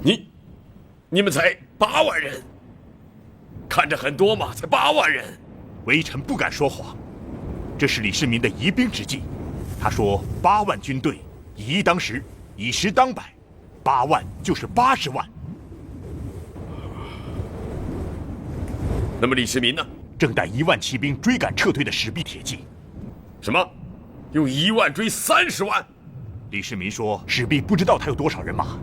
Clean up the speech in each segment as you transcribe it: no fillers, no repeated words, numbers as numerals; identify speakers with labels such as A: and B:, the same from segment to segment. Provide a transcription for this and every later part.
A: 你们才8万人，看着很多吗？才8万人。
B: 微臣不敢说谎，这是李世民的疑兵之计。他说8万军队，以一当十，以十当百，8万就是80万。
A: 那么李世民呢？
B: 正带1万骑兵追赶撤退的始毕铁骑。
A: 什么？用1万追30万？
B: 李世民说始毕不知道他有多少人马，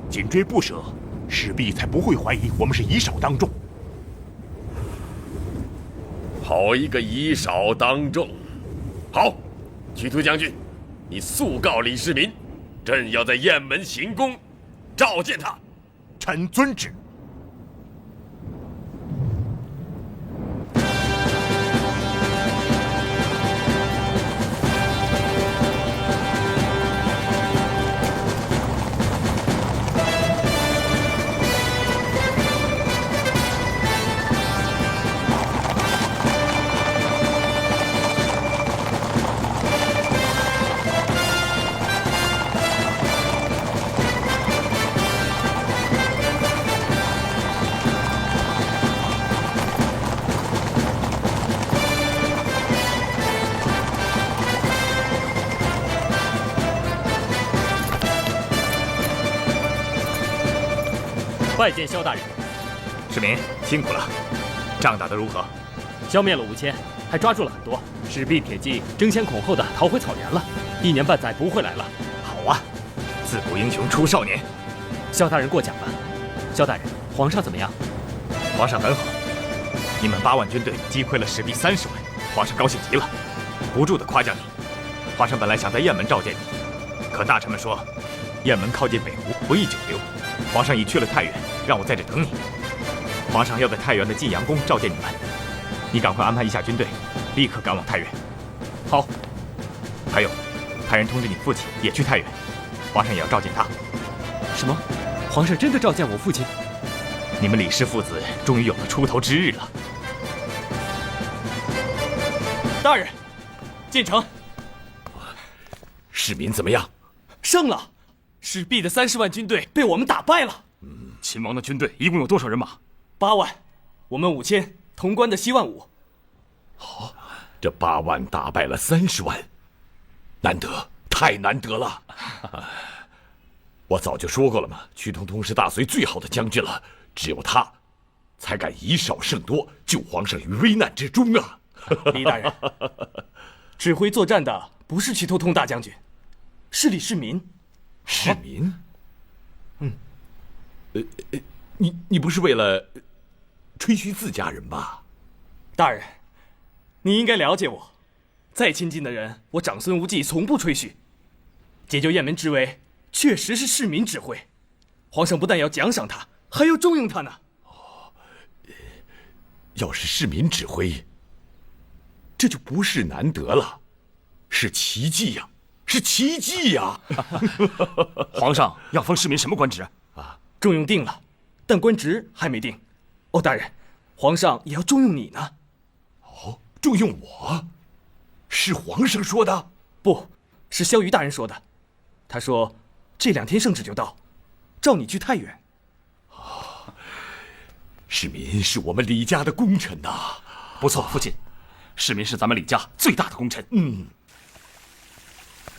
B: 紧追不舍，始毕才不会怀疑我们是以少当众。
A: 好一个以少当众！好，曲突将军，你速告李世民，朕要在雁门行宫召见他。
B: 臣遵旨。
C: 拜见萧大人。
B: 世民辛苦了，仗打得如何？
C: 消灭了5000，还抓住了很多。始毕铁骑争先恐后的逃回草原了，1年半载不会来了。
B: 好啊，自古英雄出少年。
C: 萧大人过奖了。萧大人，皇上怎么样？
B: 皇上很好。你们8万军队击溃了始毕30万，皇上高兴极了，不住地夸奖你。皇上本来想在雁门召见你，可大臣们说雁门靠近北湖，不宜久留。皇上已去了太原，让我在这等你。皇上要在太原的晋阳宫召见你们，你赶快安排一下军队，立刻赶往太原。
C: 好。
B: 还有，派人通知你父亲也去太原，皇上也要召见他。
C: 什么？皇上真的召见我父亲？
B: 你们李氏父子终于有了出头之日了。
C: 大人，进城。
A: 世民怎么样？
C: 胜了。始毕的30万军队被我们打败了。
B: 秦王的军队一共有多少人马
C: ？8万，我们5000，潼关的7万5。
A: 好，这8万打败了30万，难得，太难得了。我早就说过了嘛，屈通通是大隋最好的将军了，只有他才敢以少胜多，救皇上于危难之中啊！
C: 李大人，指挥作战的不是屈通通大将军，是李世民。
A: 世民？你不是为了吹嘘自家人吧？
C: 大人，你应该了解我，再亲近的人，我长孙无忌从不吹嘘。解救雁门之围，确实是世民指挥，皇上不但要奖赏他，还要重用他呢。
A: 要是世民指挥，这就不是难得了，是奇迹呀！是奇迹呀！
B: 皇上要封世民什么官职
C: 啊？重用定了，但官职还没定。哦，大人，皇上也要重用你呢。
A: 哦，重用我？是皇上说的？
C: 不是萧瑜大人说的。他说这2天圣旨就到，召你去太原。
A: 世民是我们李家的功臣呐。
B: 不错，父亲，世民是咱们李家最大的功臣。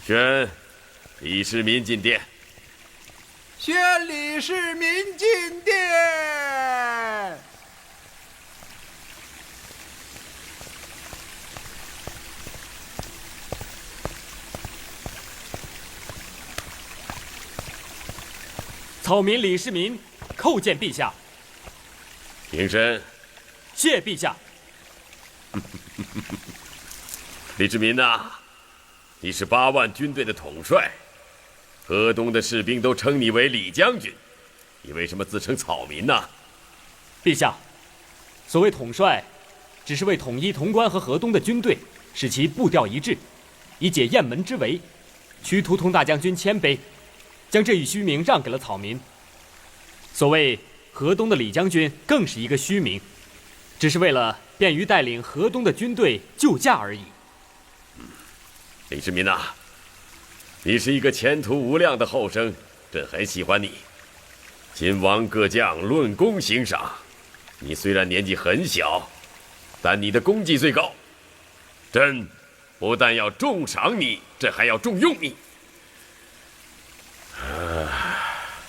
A: 宣李世民进殿。
D: 宣李世民进殿。
C: 草民李世民叩见陛下。
A: 平身。
C: 谢陛下。
A: 李世民呐，你是8万军队的统帅，河东的士兵都称你为李将军，你为什么自称草民呢？
C: 陛下，所谓统帅，只是为统一潼关和河东的军队，使其步调一致，以解雁门之围。屈突通大将军谦卑，将这一虚名让给了草民。所谓河东的李将军更是一个虚名，只是为了便于带领河东的军队救驾而已。
A: 李世民呐，你是一个前途无量的后生，朕很喜欢你。
E: 秦王各将论功行赏。你虽然年纪很小，但你的功绩最高。朕不但要重赏你，朕还要重用你。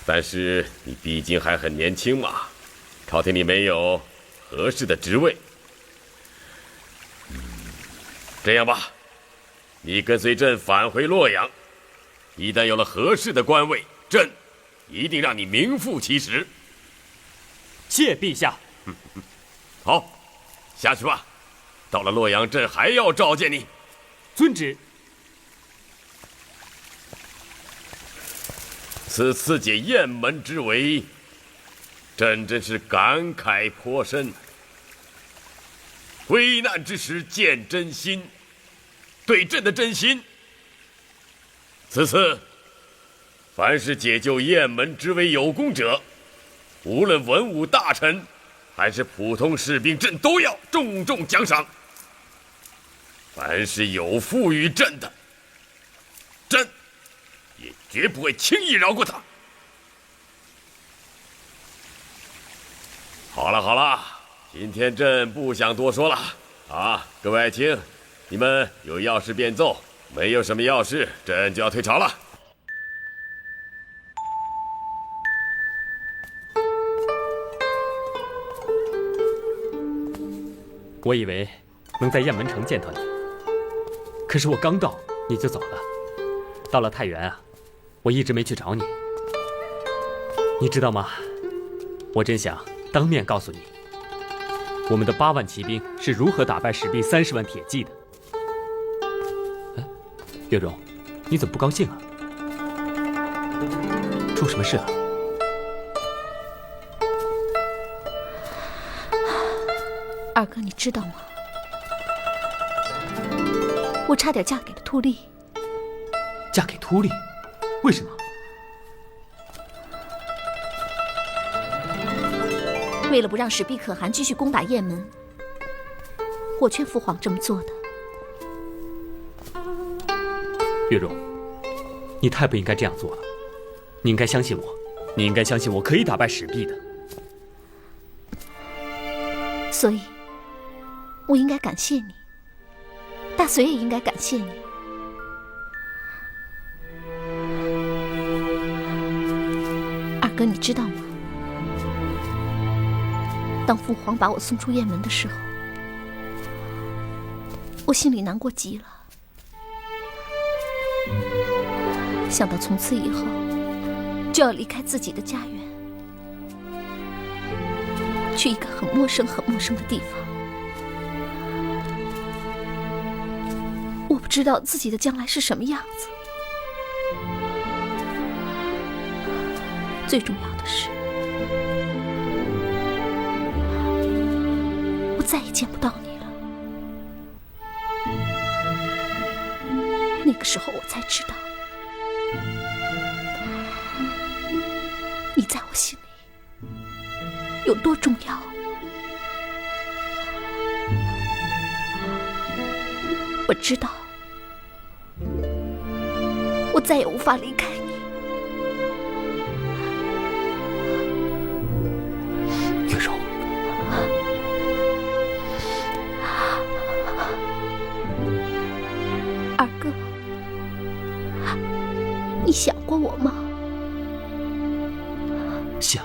E: 但是你毕竟还很年轻嘛，朝廷里没有合适的职位。这样吧，你跟随朕返回洛阳，一旦有了合适的官位，朕一定让你名副其实。
C: 谢陛下。
E: 好，下去吧。到了洛阳，朕还要召见你。
C: 遵旨。
E: 此次解雁门之围，朕真是感慨颇深。危难之时见真心，对朕的真心。此次，凡是解救雁门之围有功者，无论文武大臣还是普通士兵，朕都要重重奖赏。凡是有负于朕的，朕也绝不会轻易饶过他。好了好了，今天朕不想多说了啊！各位爱卿，你们有要事便奏，没有什么要事，朕就要退朝了。
C: 我以为能在雁门城见到你，可是我刚到你就走了。到了太原啊，我一直没去找你。你知道吗？我真想当面告诉你，我们的8万骑兵是如何打败史弼30万铁骑的。哎，月容，你怎么不高兴啊？出什么事了？
F: 二哥，你知道吗？我差点嫁给了秃利。
C: 嫁给秃利？为什么？
F: 为了不让史弼可汗继续攻打雁门，我劝父皇这么做的。
C: 月容，你太不应该这样做了。你应该相信我，你应该相信我可以打败史弼的。
F: 所以，我应该感谢你。大隋也应该感谢你。二哥，你知道吗？当父皇把我送出雁门的时候，我心里难过极了。想到从此以后就要离开自己的家园，去一个很陌生、很陌生的地方，我不知道自己的将来是什么样子。最重要的是，我再也见不到你了。那个时候我才知道，你在我心里有多重要。我知道，我再也无法离开你。
C: 月容，
F: 二哥，你想过我吗？
C: 想。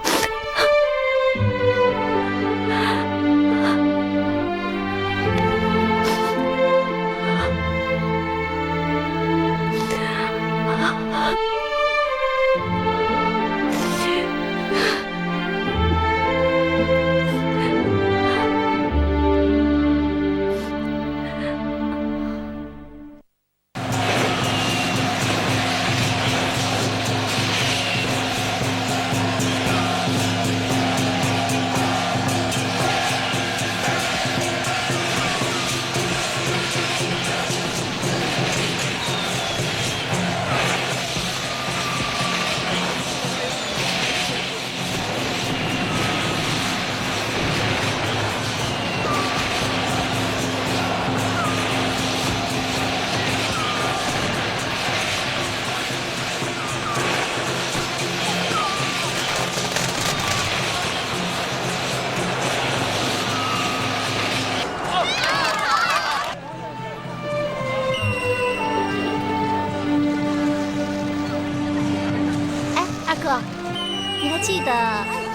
F: 你还记得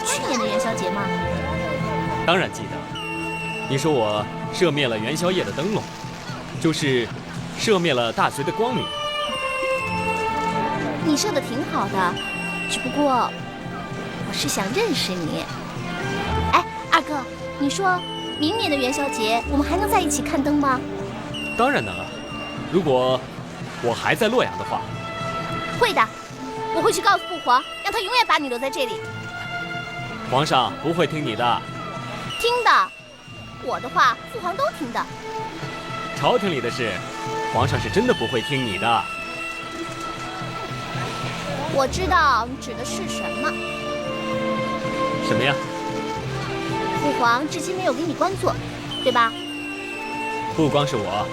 F: 去年的元宵节吗？
C: 当然记得。你说我射灭了元宵夜的灯笼，就是射灭了大隋的光明。
F: 你射的挺好的，只不过我是想认识你。哎，二哥，你说明年的元宵节我们还能在一起看灯吗？
C: 当然能了，如果我还在洛阳的话。
F: 会的，我会去告诉父皇，让他永远把你留在这里。
C: 皇上不会听你的。
F: 听的，我的话父皇都听的。
C: 朝廷里的事，皇上是真的不会听你的。
F: 我知道你指的是什么。
C: 什么呀？
F: 父皇至今没有给你官做，对吧？
C: 不光是我，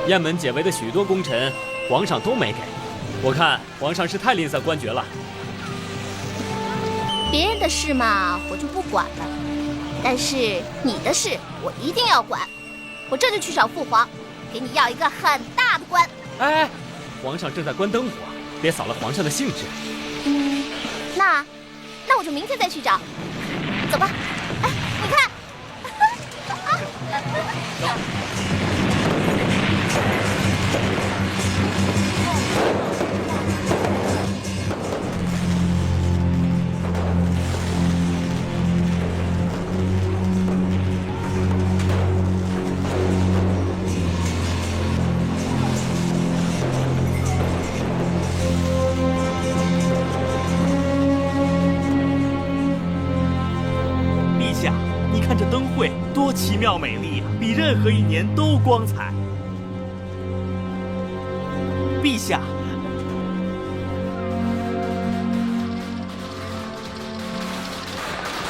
C: 雁门解围的许多功臣，皇上都没给。我看皇上是太吝啬官爵了。
F: 别人的事嘛，我就不管了，但是你的事我一定要管。我这就去找父皇，给你要一个很大的官。
C: 哎，皇上正在关灯火，别扫了皇上的兴致。
F: 那我就明天再去找。走吧。哎，你看。
G: 看这灯会多奇妙美丽啊，比任何一年都光彩。陛下，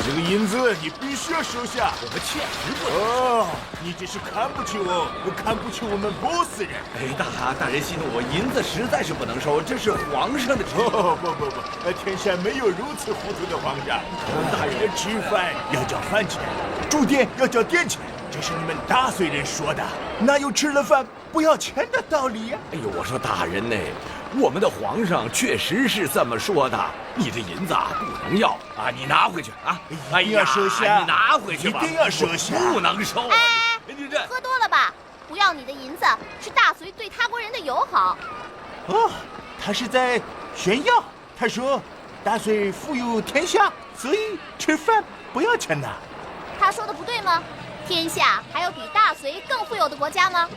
H: 这个银子你必须要收下，
A: 我们确实不能。
H: 哦，你这是看不起我，看不起我们波斯人。
D: 哎，大人息怒，银子实在是不能收，这是皇上的旨意。
H: 哦，不，天下没有如此糊涂的皇上。大人吃饭要交饭钱，住店要交店钱，这是你们大隋人说的，哪有吃了饭不要钱的道理呀？
A: 哎呦，我说大人呢，我们的皇上确实是这么说的。你这银子不能要啊，你拿回去啊！
H: 一定要收下，
A: 你拿回去吧，
H: 一定要收下，
A: 不能收啊！你这
F: 喝多了吧？不要你的银子，是大隋对他国人的友好。
H: 哦，他是在炫耀。他说大隋富有天下，所以吃饭不要钱呐。
F: 他说的不对吗？天下还有比大隋更富有的国家吗？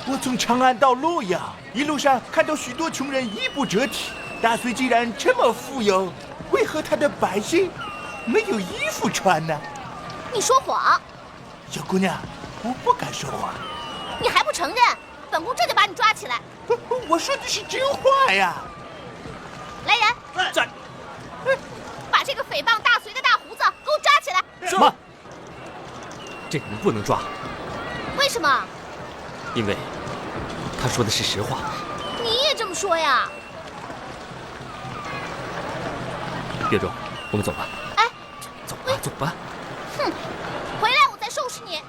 H: 我从长安到洛阳，一路上看到许多穷人衣不遮体。大隋既然这么富有，为何他的百姓没有衣服穿呢？
F: 你说谎！
H: 小姑娘，我不敢说谎。
F: 你还不承认？本宫这就把你抓起来。
H: 我说的是真话呀！
F: 来人，
G: 在，
F: 把这个诽谤大隋的大胡子给我抓起来！
C: 什么？这个人不能抓。
F: 为什么？
C: 因为他说的是实话。
F: 你也这么说呀？
C: 月中，我们走吧。
F: 哎，
C: 走吧，走吧。
F: 哼，回来我再收拾你。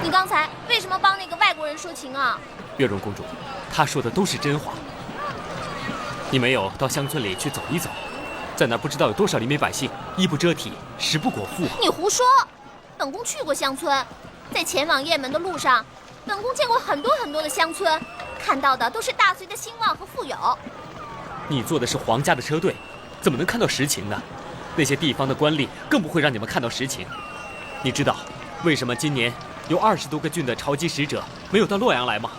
F: 你刚才为什么帮那个外国人说情啊？
C: 月容公主，她说的都是真话。你没有到乡村里去走一走，在那儿不知道有多少黎民百姓衣不遮体，食不果腹。
F: 你胡说！本宫去过乡村，在前往雁门的路上，本宫见过很多很多的乡村，看到的都是大隋的兴旺和富有。
C: 你坐的是皇家的车队，怎么能看到实情呢？那些地方的官吏更不会让你们看到实情。你知道为什么今年有20多个郡的朝籍使者没有到洛阳来吗？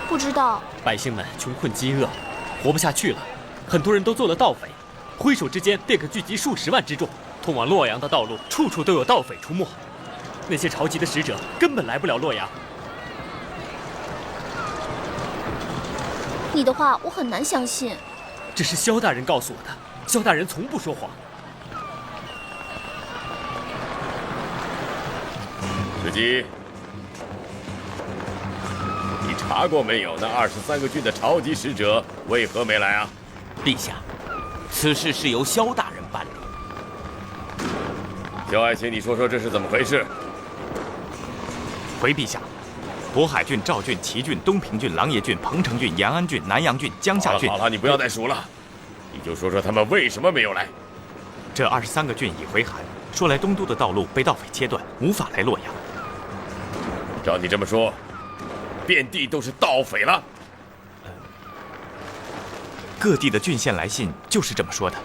F: 不知道。
C: 百姓们穷困饥饿，活不下去了，很多人都做了盗匪，挥手之间便可聚集数十万之众。通往洛阳的道路处处都有盗匪出没，那些朝籍的使者根本来不了洛阳。
F: 你的话我很难相信。
C: 这是萧大人告诉我的，萧大人从不说谎。
E: 史姬，你查过没有？那23个郡的朝籍使者为何没来啊？
G: 陛下，此事是由萧大人办理。
E: 萧爱卿，你说说这是怎么回事？
B: 回陛下，渤海郡、赵郡、祁郡、东平郡、琅琊郡、彭城郡、延安郡、南阳郡、江夏郡。
E: 好了，你不要再数了，你就说说他们为什么没有来。
B: 这23个郡已回函，说来东都的道路被盗匪切断，无法来洛阳。
E: 照你这么说，遍地都是盗匪了。
B: 各地的郡县来信就是这么说的。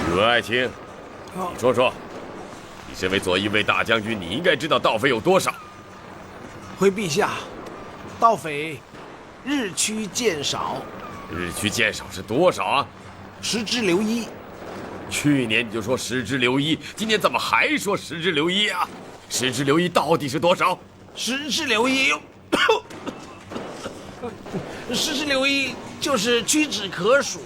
E: 宇文爱卿，你说说，你身为左翼卫大将军，你应该知道盗匪有多少？
I: 回陛下，盗匪日趋渐少。
E: 日趋渐少是多少啊
I: 10之留1。
E: 去年你就说10之留1，今年怎么还说10之留1啊？10之留1到底是多少
I: ？10之留1，10之留1就是屈指可数。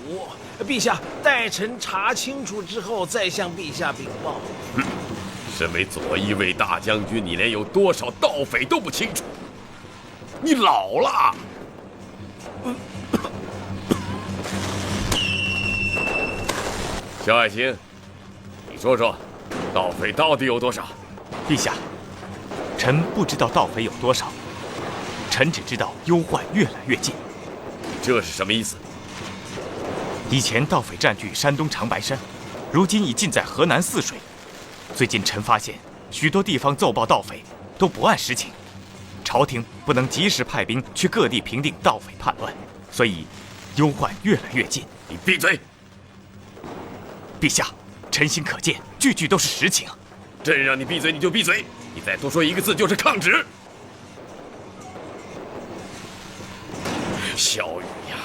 I: 陛下，待臣查清楚之后再向陛下禀报。
E: 身为左翼卫大将军，你连有多少盗匪都不清楚，你老了。萧爱卿，你说说，盗匪到底有多少？
B: 陛下，臣不知道盗匪有多少，臣只知道忧患越来越近。
E: 这是什么意思？
B: 以前盗匪占据山东长白山，如今已尽在河南泗水。最近臣发现许多地方奏报盗匪都不按实情，朝廷不能及时派兵去各地平定盗匪叛乱，所以忧患越来越近。
E: 你闭嘴！
B: 陛下，臣心可见，句句都是实情。
E: 朕让你闭嘴你就闭嘴，你再多说一个字就是抗旨。萧雨呀，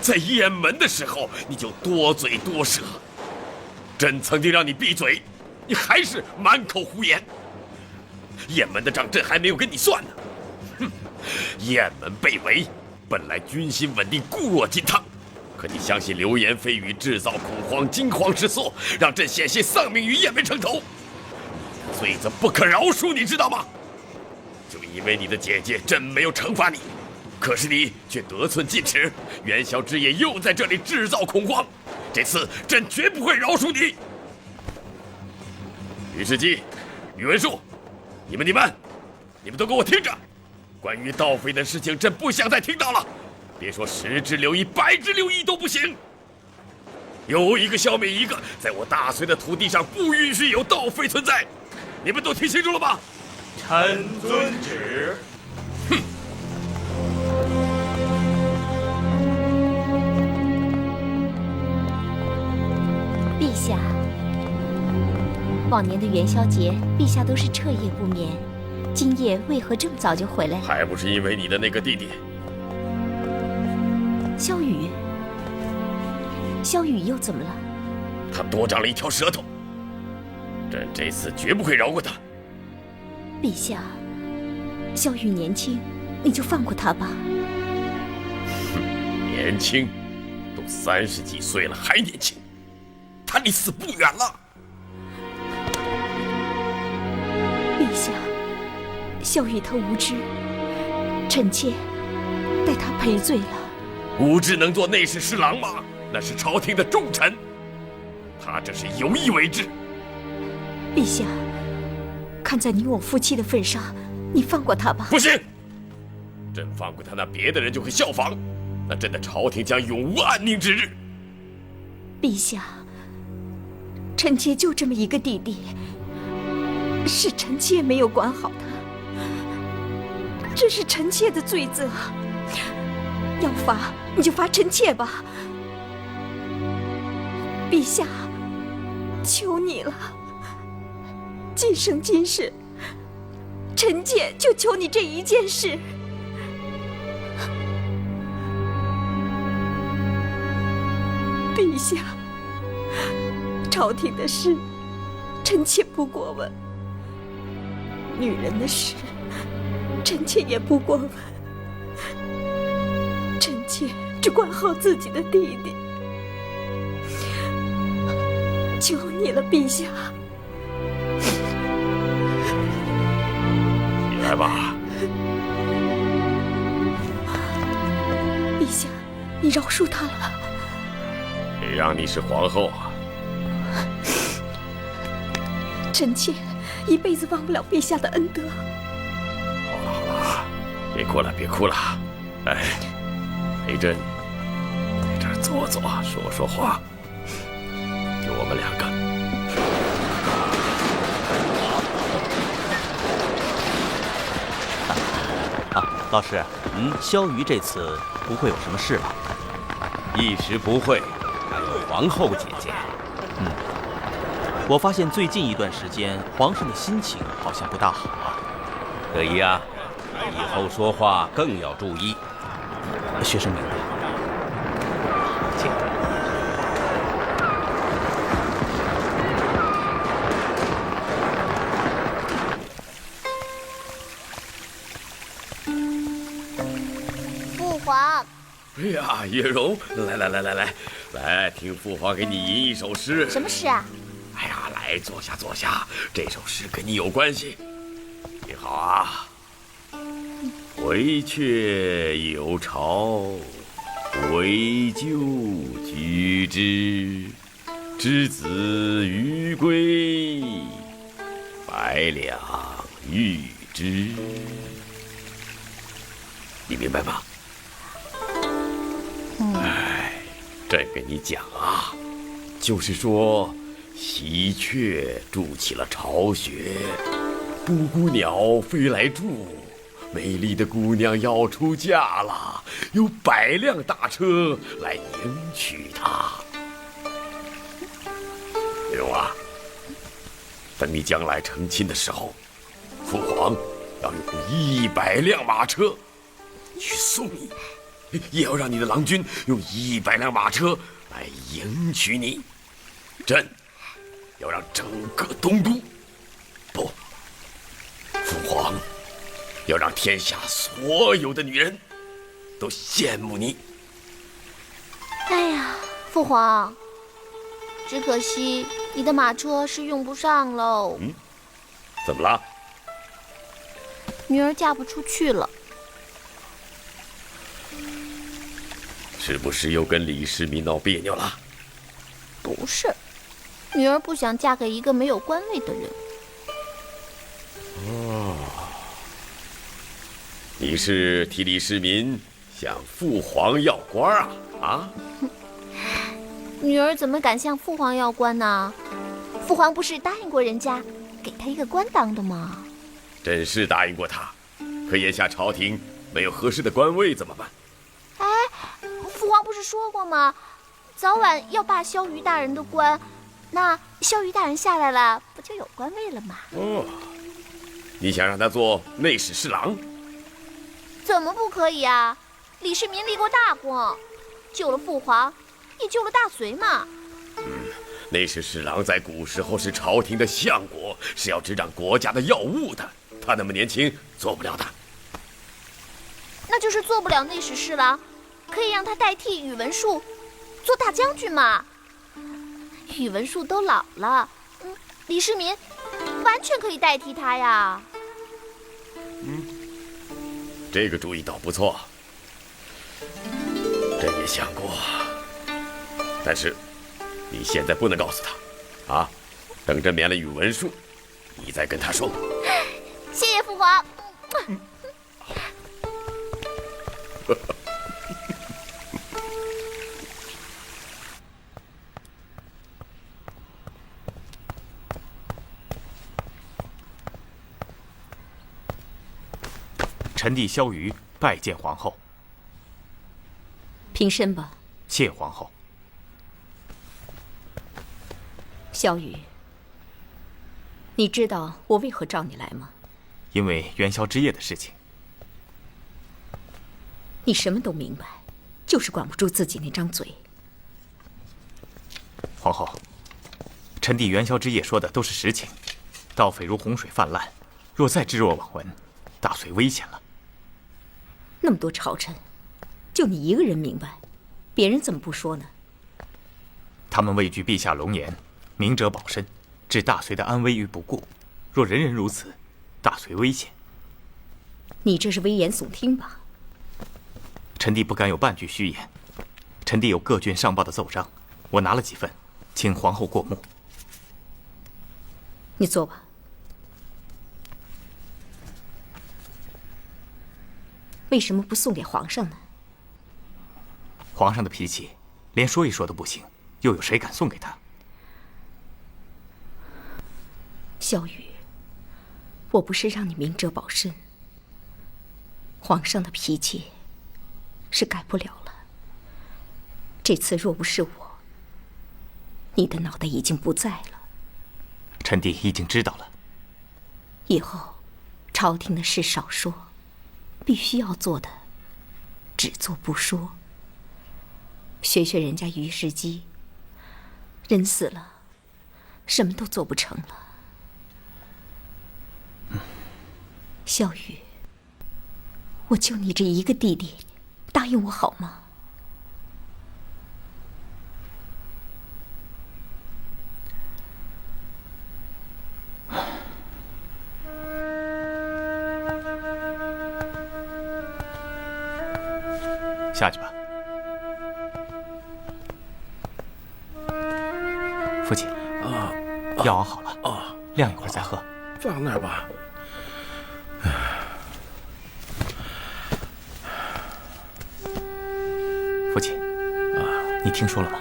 E: 在雁门的时候你就多嘴多舌，朕曾经让你闭嘴，你还是满口胡言。雁门的账朕还没有跟你算呢。哼，雁门被围，本来军心稳定，固若金汤。可你相信流言蜚语，制造恐慌，惊慌失措，让朕险些丧命于雁门城头。罪责不可饶恕，你知道吗？就因为你的姐姐，朕没有惩罚你，可是你却得寸进尺，元宵之夜又在这里制造恐慌。这次朕绝不会饶恕你。于世基、宇文述，你们都给我听着！关于盗匪的事情，朕不想再听到了。别说10之留1、100之留1都不行，有一个消灭一个，在我大隋的土地上不允许有盗匪存在。你们都听清楚了吗？
H: 臣遵旨。
E: 哼！
F: 陛下，往年的元宵节，陛下都是彻夜不眠，今夜为何这么早就回来了？
E: 还不是因为你的那个弟弟
F: 萧雨。萧雨又怎么了？
E: 他多长了一条舌头，朕这次绝不会饶过他。
F: 陛下，萧雨年轻，你就放过他吧。
E: 哼，年轻，都30几岁了还年轻，他离死不远了。
F: 陛下，萧雨他无知，臣妾待他赔罪了。
E: 无知能做内侍侍郎吗？那是朝廷的重臣，他这是有意为之。
F: 陛下，看在你我夫妻的份上，你放过他吧。
E: 不行，朕放过他，那别的人就会效仿，那朕的朝廷将永无安宁之日。
F: 陛下，臣妾就这么一个弟弟，是臣妾没有管好他，这是臣妾的罪责。要罚你就罚臣妾吧，陛下，求你了，今生今世，臣妾就求你这一件事。陛下，朝廷的事，臣妾不过问；女人的事，臣妾也不过问。臣妾只管好自己的弟弟，求你了，陛下。
E: 你来吧。
F: 陛下，你饶恕他了。
E: 谁让你是皇后啊？
F: 臣妾一辈子忘不了陛下的恩德。
E: 好了，别哭了，别哭了。哎，陪朕在这儿坐坐，说说话，就我们2个。
G: 老师，萧瑜这次不会有什么事吧？
D: 一时不会，还有皇后姐姐。
G: 我发现最近一段时间，皇上的心情好像不大好啊。
D: 可以啊，以后说话更要注意。
G: 学生明白。请。
J: 父皇。
E: 哎呀，月容，来，听父皇给你吟一首诗。
J: 什么诗啊？
E: 哎呀，来，坐下，这首诗跟你有关系。听好啊。回却有巢，为救居之。之子于归，百两喻之。你明白吗？朕跟你讲啊，就是说，喜鹊筑起了巢穴，布谷鸟飞来住，美丽的姑娘要出嫁了，有100辆大车来迎娶她。月容啊，等你将来成亲的时候，父皇要用100辆马车去送你。也要让你的郎君用100辆马车来迎娶你。朕要让整个东都，不，父皇要让天下所有的女人都羡慕你。
J: 哎呀，父皇，只可惜你的马车是用不上喽。
E: 怎么了？
J: 女儿嫁不出去了。
E: 是不是又跟李世民闹别扭了？
J: 不是，女儿不想嫁给一个没有官位的人。
E: 你是替李世民向父皇要官啊？
J: 女儿怎么敢向父皇要官呢？父皇不是答应过人家给他一个官当的吗？
E: 朕是答应过他，可眼下朝廷没有合适的官位怎么办？
J: 父皇不是说过吗？早晚要罢萧瑜大人的官，那萧瑜大人下来了，不就有官位了吗？
E: 你想让他做内史侍郎？
J: 怎么不可以啊？李世民立过大功，救了父皇，也救了大隋嘛。
E: 内史侍郎在古时候是朝廷的相国，是要执掌国家的要务的。他那么年轻，做不了的。
J: 那就是做不了内史侍郎，可以让他代替宇文述做大将军嘛。宇文述都老了，李世民完全可以代替他呀。
E: 这个主意倒不错，朕也想过，但是你现在不能告诉他，啊，等朕免了宇文述，你再跟他说。
J: 谢谢父皇。
B: 臣弟萧瑜拜见皇后。
F: 平身吧。
B: 谢皇后。
F: 萧瑜，你知道我为何召你来吗？
B: 因为元宵之夜的事情。
F: 你什么都明白，就是管不住自己那张嘴。
B: 皇后，臣弟元宵之夜说的都是实情。盗匪如洪水泛滥，若再置若罔闻，大隋危险了。
F: 那么多朝臣，就你一个人明白，别人怎么不说呢？
B: 他们畏惧陛下龙颜，明哲保身，置大隋的安危于不顾。若人人如此，大隋危险。
F: 你这是危言耸听吧？
B: 臣弟不敢有半句虚言。臣弟有各郡上报的奏章，我拿了几份，请皇后过目。
F: 你坐吧。为什么不送给皇上呢？
B: 皇上的脾气，连说一说都不行，又有谁敢送给他？
F: 萧雨，我不是让你明哲保身，皇上的脾气是改不了了。这次若不是我，你的脑袋已经不在了。
B: 臣弟已经知道了。
F: 以后，朝廷的事少说，必须要做的，只做不说。学学人家于世基，人死了，什么都做不成了。萧雨，我就你这一个弟弟，答应我好吗？
B: 下去吧。父亲，药熬好了，晾一会儿再喝。
I: 放那儿吧。
B: 父亲，你听说了吗？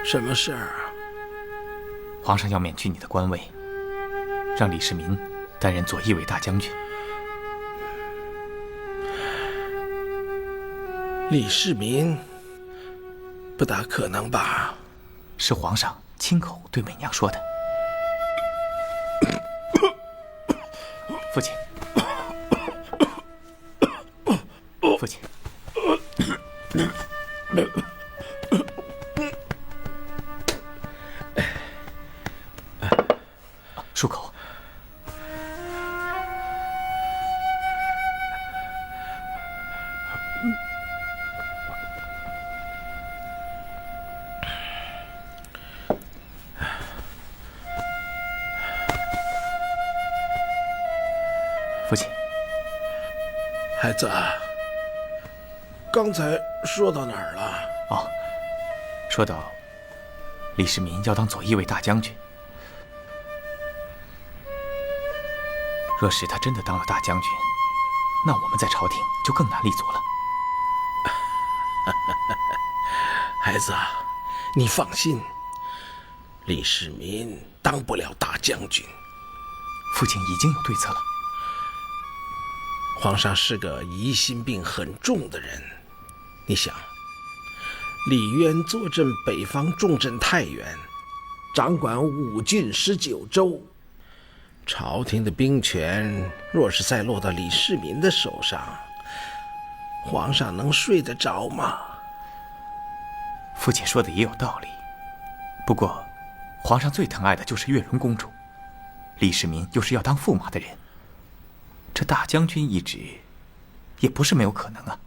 I: 什么事儿啊？
B: 皇上要免去你的官位，让李世民担任左翼卫大将军。
I: 李世民，不大可能吧？
B: 是皇上亲口对美娘说的。父亲，父亲，漱口。父亲，
I: 孩子，刚才说到哪儿了？
B: 哦，说到李世民要当左翼卫大将军，若是他真的当了大将军，那我们在朝廷就更难立足了。
I: 孩子，你放心，李世民当不了大将军。
B: 父亲已经有对策了。
I: 皇上是个疑心病很重的人，你想，李渊坐镇北方重镇太原，掌管5郡19州，朝廷的兵权若是再落到李世民的手上，皇上能睡得着吗？
B: 父亲说的也有道理，不过，皇上最疼爱的就是月容公主，李世民又是要当驸马的人。这大将军一职，也不是没有可能啊。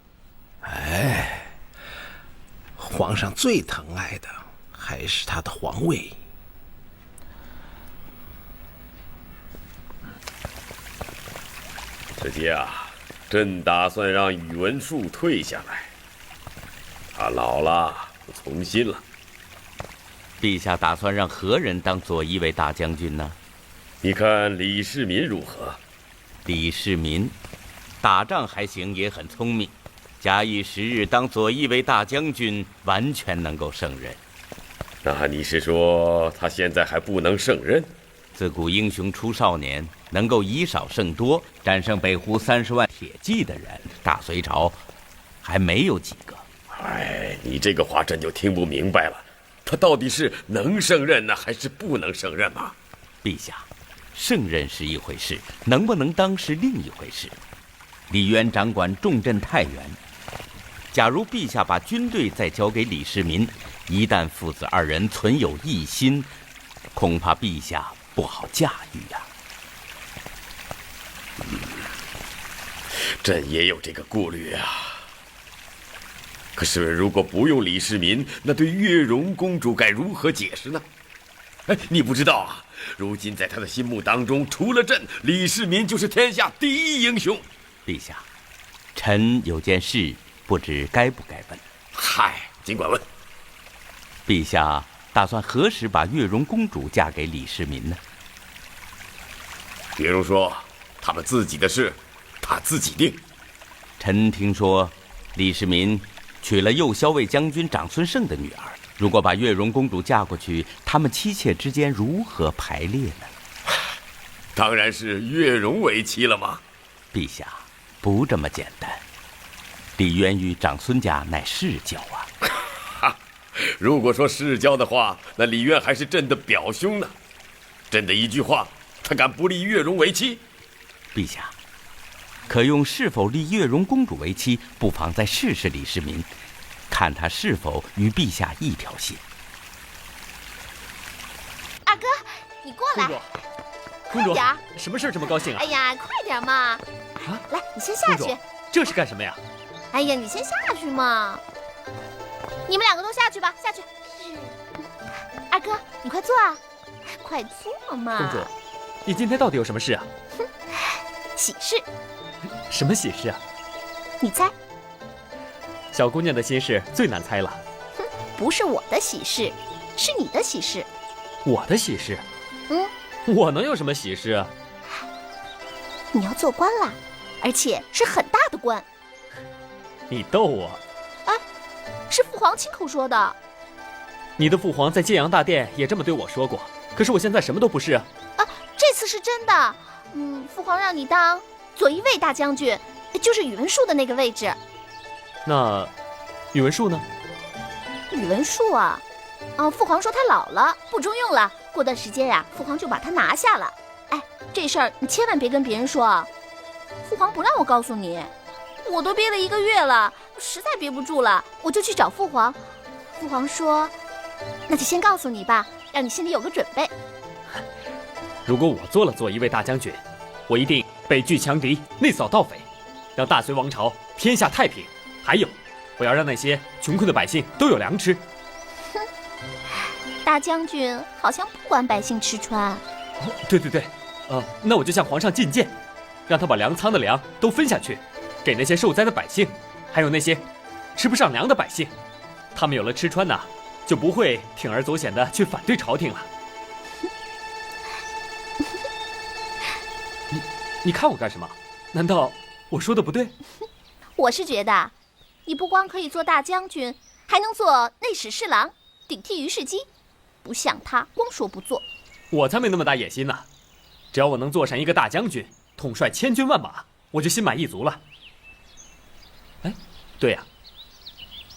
I: 哎，皇上最疼爱的还是他的皇位。
E: 世杰啊，朕打算让宇文述退下来，他老了，不从心了。
K: 陛下打算让何人当左翼卫大将军呢？
E: 你看李世民如何？
K: 李世民，打仗还行，也很聪明。假以时日，当左翼卫大将军，完全能够胜任。
E: 那你是说他现在还不能胜任？
K: 自古英雄出少年，能够以少胜多，战胜北湖30万铁骑的人，大隋朝还没有几个。
E: 哎，你这个话朕就听不明白了。他到底是能胜任呢，还是不能胜任嘛？
K: 陛下，胜任是一回事，能不能当是另一回事。李渊掌管重镇太原，假如陛下把军队再交给李世民，一旦父子二人存有异心，恐怕陛下不好驾驭呀。
E: 朕也有这个顾虑啊。可是如果不用李世民，那对月容公主该如何解释呢？哎，你不知道啊，如今在他的心目当中，除了朕，李世民就是天下第一英雄。
K: 陛下，臣有件事，不知该不该问。
E: 嗨，尽管问。
K: 陛下打算何时把月容公主嫁给李世民呢？
E: 月容说，他们自己的事，他自己定。
K: 臣听说，李世民娶了右骁卫将军长孙晟的女儿。如果把月容公主嫁过去，他们妻妾之间如何排列呢？
E: 当然是月容为妻了嘛。
K: 陛下，不这么简单。李渊与长孙家乃世交啊。
E: 如果说世交的话，那李渊还是朕的表兄呢。朕的一句话，他敢不立月容为妻？
K: 陛下，可用是否立月容公主为妻，不妨再试试李世民，看他是否与陛下一条心。
J: 二哥，你过来。
C: 公主，
J: 快点儿！
C: 什么事这么高兴啊？
J: 哎呀，快点嘛！来，你先下去。
C: 这是干什么呀？
J: 哎呀，你先下去嘛！你们两个都下去吧，下去。二哥，你快坐啊，快坐嘛！
C: 公主，你今天到底有什么事啊？
J: 喜事。
C: 什么喜事啊？
J: 你猜。
C: 小姑娘的心事最难猜了。
J: 不是我的喜事，是你的喜事。
C: 我的喜事？我能有什么喜事啊？
J: 你要做官啦，而且是很大的官。
C: 你逗我？
J: 哎，是父皇亲口说的。
C: 你的父皇在建阳大殿也这么对我说过，可是我现在什么都不是啊。
J: 这次是真的。父皇让你当左翼卫大将军，就是宇文述的那个位置。
C: 那宇文述呢？
J: 宇文述啊，父皇说他老了，不中用了。过段时间呀，父皇就把他拿下了。哎，这事儿你千万别跟别人说啊，父皇不让我告诉你。我都憋了1个月了，实在憋不住了，我就去找父皇。父皇说，那就先告诉你吧，让你心里有个准备。
C: 如果我做了左翼卫大将军，我一定北拒强敌，内扫盗匪，让大隋王朝天下太平。还有，我要让那些穷困的百姓都有粮吃。
J: 大将军好像不管百姓吃穿。
C: 对，那我就向皇上进谏，让他把粮仓的粮都分下去，给那些受灾的百姓，还有那些吃不上粮的百姓。他们有了吃穿呢，就不会铤而走险的去反对朝廷了。你看我干什么？难道我说的不对？
J: 我是觉得，你不光可以做大将军，还能做内史侍郎，顶替于世基。不像他光说不做。
C: 我才没那么大野心呢。只要我能做上一个大将军，统帅千军万马，我就心满意足了。哎，对呀，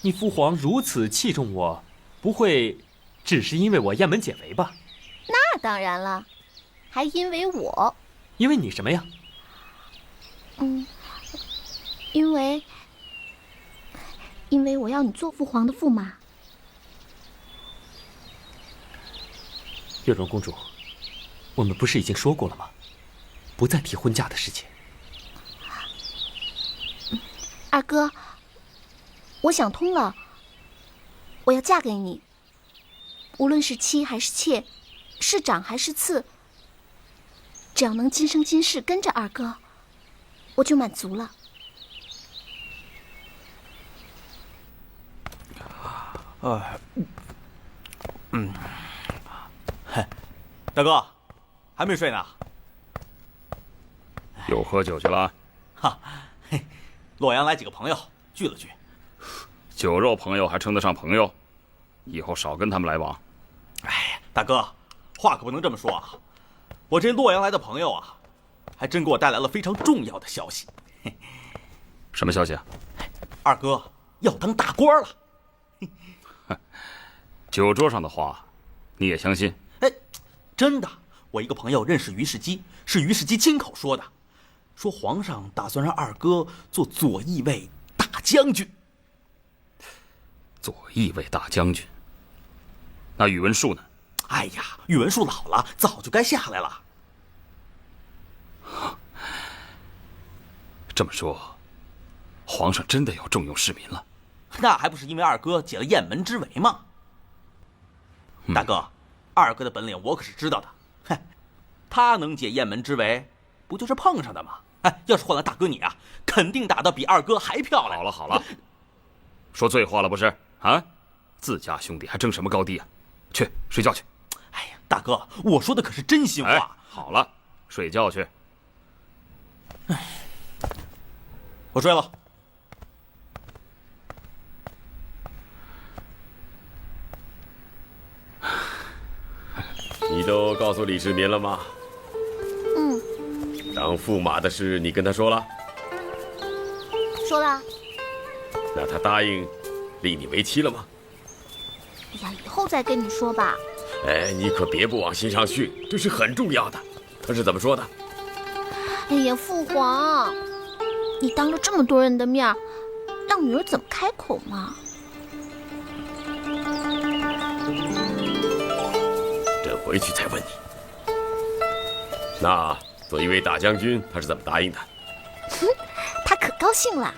C: 你父皇如此器重我，不会只是因为我雁门解围吧？
J: 那当然了，还因为我。
C: 因为你什么呀？
J: 因为我要你做父皇的驸马。
C: 月容公主，我们不是已经说过了吗？不再提婚嫁的事情。
J: 二哥，我想通了，我要嫁给你。无论是妻还是妾，是长还是次，只要能今生今世跟着二哥，我就满足了。
G: 大哥，还没睡呢？
B: 又喝酒去了？
G: 洛阳来几个朋友聚了聚。
B: 酒肉朋友还称得上朋友？以后少跟他们来往。
G: 哎，大哥，话可不能这么说啊！我这洛阳来的朋友啊，还真给我带来了非常重要的消息。
B: 什么消息啊？
G: 二哥要当大官了。
B: 酒桌上的话，你也相信？
G: 哎，真的，我一个朋友认识于世基，是于世基亲口说的，说皇上打算让二哥做左翼卫大将军。
B: 左翼卫大将军？那宇文述呢？
G: 哎呀，宇文述老了，早就该下来了。
B: 这么说，皇上真的要重用市民了？
G: 那还不是因为二哥解了雁门之围吗？大哥，二哥的本领我可是知道的。他能解雁门之围，不就是碰上的吗？哎，要是换了大哥你啊，肯定打得比二哥还漂亮。
B: 好了，说醉话了不是？啊，自家兄弟还争什么高低啊？去睡觉去。
G: 哎呀，大哥，我说的可是真心话。
B: 哎，好了，睡觉去。
G: 我睡了。
E: 都告诉李世民了吗？
J: 嗯，
E: 当驸马的事你跟他说了？
J: 说了。
E: 那他答应立你为妻了吗？
J: 哎呀，以后再跟你说吧。
E: 哎，你可别不往心上去，这是很重要的。他是怎么说的？
J: 哎呀，父皇，你当着这么多人的面，让女儿怎么开口嘛？
E: 朕回去再问你。那左翼卫大将军他是怎么答应的？
J: 哼，他可高兴了。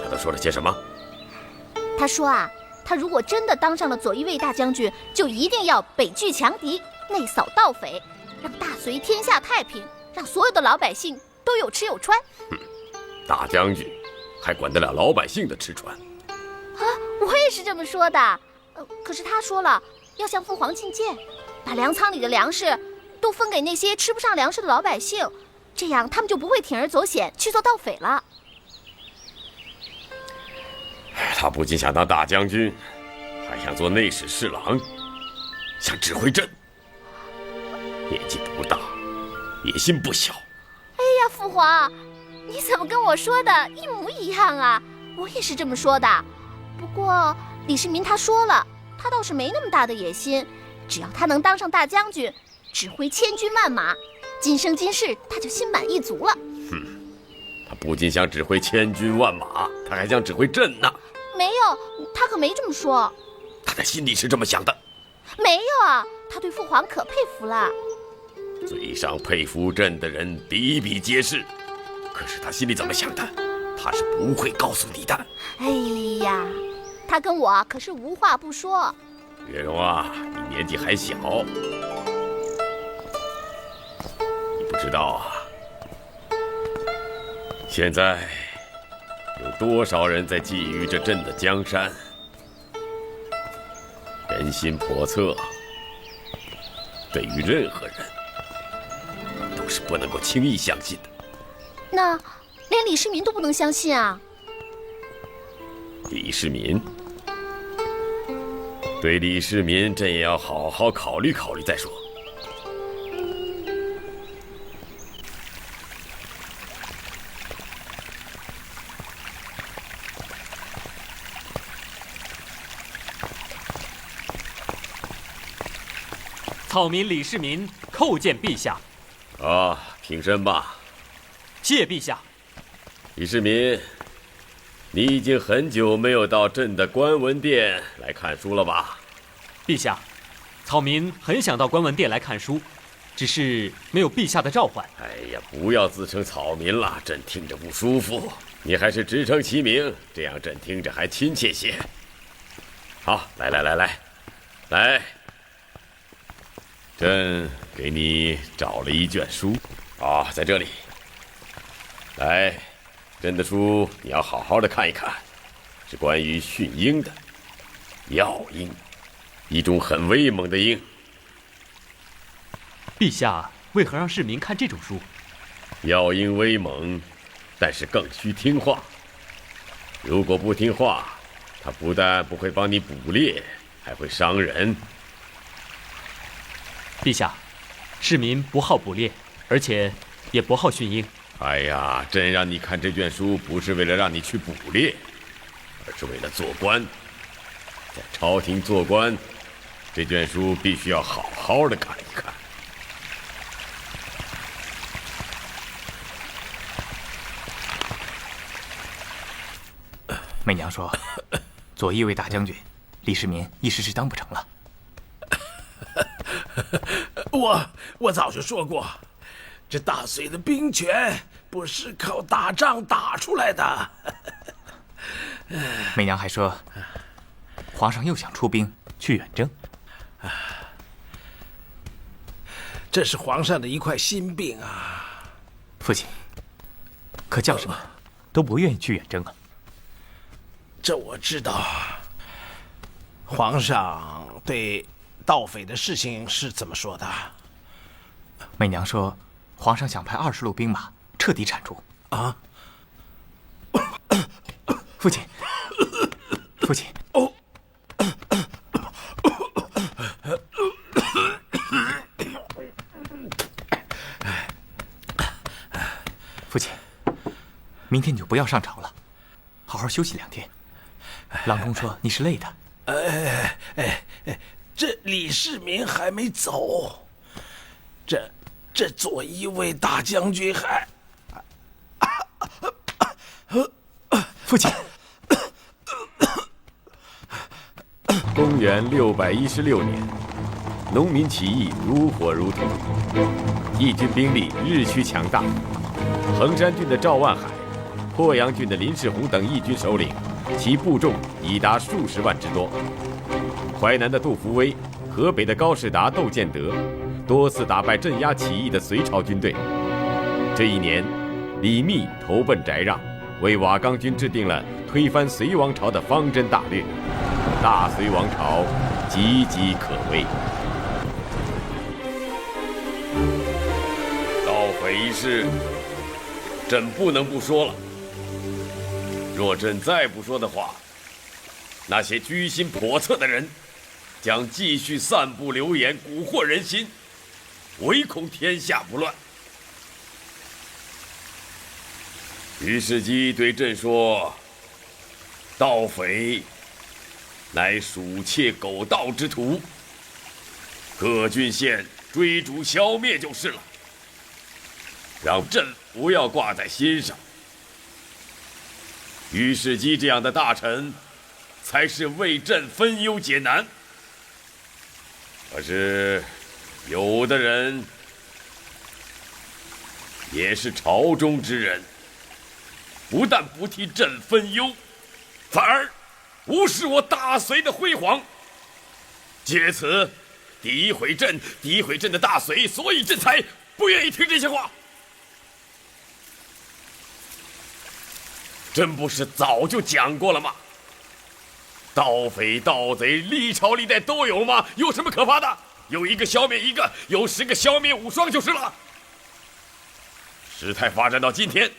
E: 他都说了些什么？
J: 他说啊，他如果真的当上了左翼卫大将军，就一定要北拒强敌，内扫盗匪，让大隋天下太平，让所有的老百姓都有吃有穿。
E: 大将军还管得了老百姓的吃穿？
J: 啊，我也是这么说的。可是他说了，要向父皇进谏，把粮仓里的粮食都分给那些吃不上粮食的老百姓，这样他们就不会铤而走险去做盗匪了。
E: 他不仅想当大将军，还想做内史侍郎，想指挥朕。年纪不大，野心不小。
J: 哎呀，父皇，你怎么跟我说的一模一样啊？我也是这么说的。不过李世民他说了，他倒是没那么大的野心，只要他能当上大将军，指挥千军万马，今生今世他就心满意足了。
E: 他不仅想指挥千军万马，他还想指挥朕呢。
J: 没有，他可没这么说。
E: 他的心里是这么想的。
J: 没有啊，他对父皇可佩服了。
E: 嘴上佩服朕的人比比皆是，可是他心里怎么想的，他是不会告诉你的。
J: 哎呀，他跟我可是无话不说。
E: 月容啊，你年纪还小，你不知道啊，现在有多少人在觊觎着朕的江山，人心叵测，对于任何人都是不能够轻易相信的。
J: 那连李世民都不能相信啊？
E: 李世民？对李世民，朕也要好好考虑考虑再说。
C: 草民李世民叩见陛下。
E: 啊，平身吧。
C: 谢陛下。
E: 李世民，你已经很久没有到朕的观文殿来看书了吧？
C: 陛下，草民很想到观文殿来看书，只是没有陛下的召唤。
E: 哎呀，不要自称草民了，朕听着不舒服。你还是直称其名，这样朕听着还亲切些。好，来，朕给你找了一卷书，啊，在这里。来，朕的书你要好好的看一看，是关于驯鹰的。药鹰，一种很威猛的鹰。
C: 陛下为何让市民看这种书？
E: 药鹰威猛，但是更需听话。如果不听话，它不但不会帮你捕猎，还会伤人。
C: 陛下，市民不好捕猎，而且也不好驯鹰。
E: 哎呀，朕让你看这卷书，不是为了让你去捕猎，而是为了做官。在朝廷做官，这卷书必须要好好的看一看。
B: 媚娘说，左翼卫大将军李世民一时是当不成了。
I: 我早就说过，这大隋的兵权不是靠打仗打出来的。
B: 媚娘还说，皇上又想出兵去远征。
I: 这是皇上的一块心病啊。
B: 父亲，可叫什么都不愿意去远征啊。
I: 这我知道。皇上对盗匪的事情是怎么说的？
B: 媚娘说，皇上想派20路兵马彻底铲除。
I: 啊！
B: 父亲，父亲。明天你就不要上朝了，好好休息2天。郎公说你是累的。
I: 这李世民还没走，这左一位大将军还……
B: 父亲。
E: 公元616年，农民起义如火如荼，义军兵力日趋强大。衡山郡的赵万海、鄱阳郡的林世宏等义军首领，其部众已达数十万之多。淮南的杜伏威、河北的高士达、窦建德，多次打败镇压起义的隋朝军队。这一年，李密投奔翟让，为瓦岗军制定了推翻隋王朝的方针大略。大隋王朝岌岌可危。盗匪一事，朕不能不说了。若朕再不说的话，那些居心叵测的人将继续散布流言，蛊惑人心，唯恐天下不乱。于世基对朕说：“盗匪乃鼠窃狗盗之徒，各郡县追逐消灭就是了，让朕不要挂在心上。于世基这样的大臣，才是为朕分忧解难。可是，有的人也是朝中之人，不但不替朕分忧，反而无视我大隋的辉煌，借此诋毁朕的大隋，所以朕才不愿意听这些话。朕不是早就讲过了吗？盗匪盗贼历朝历代都有吗？有什么可怕的？有一个消灭一个，有10个消灭无双就是了。事态发展到今天，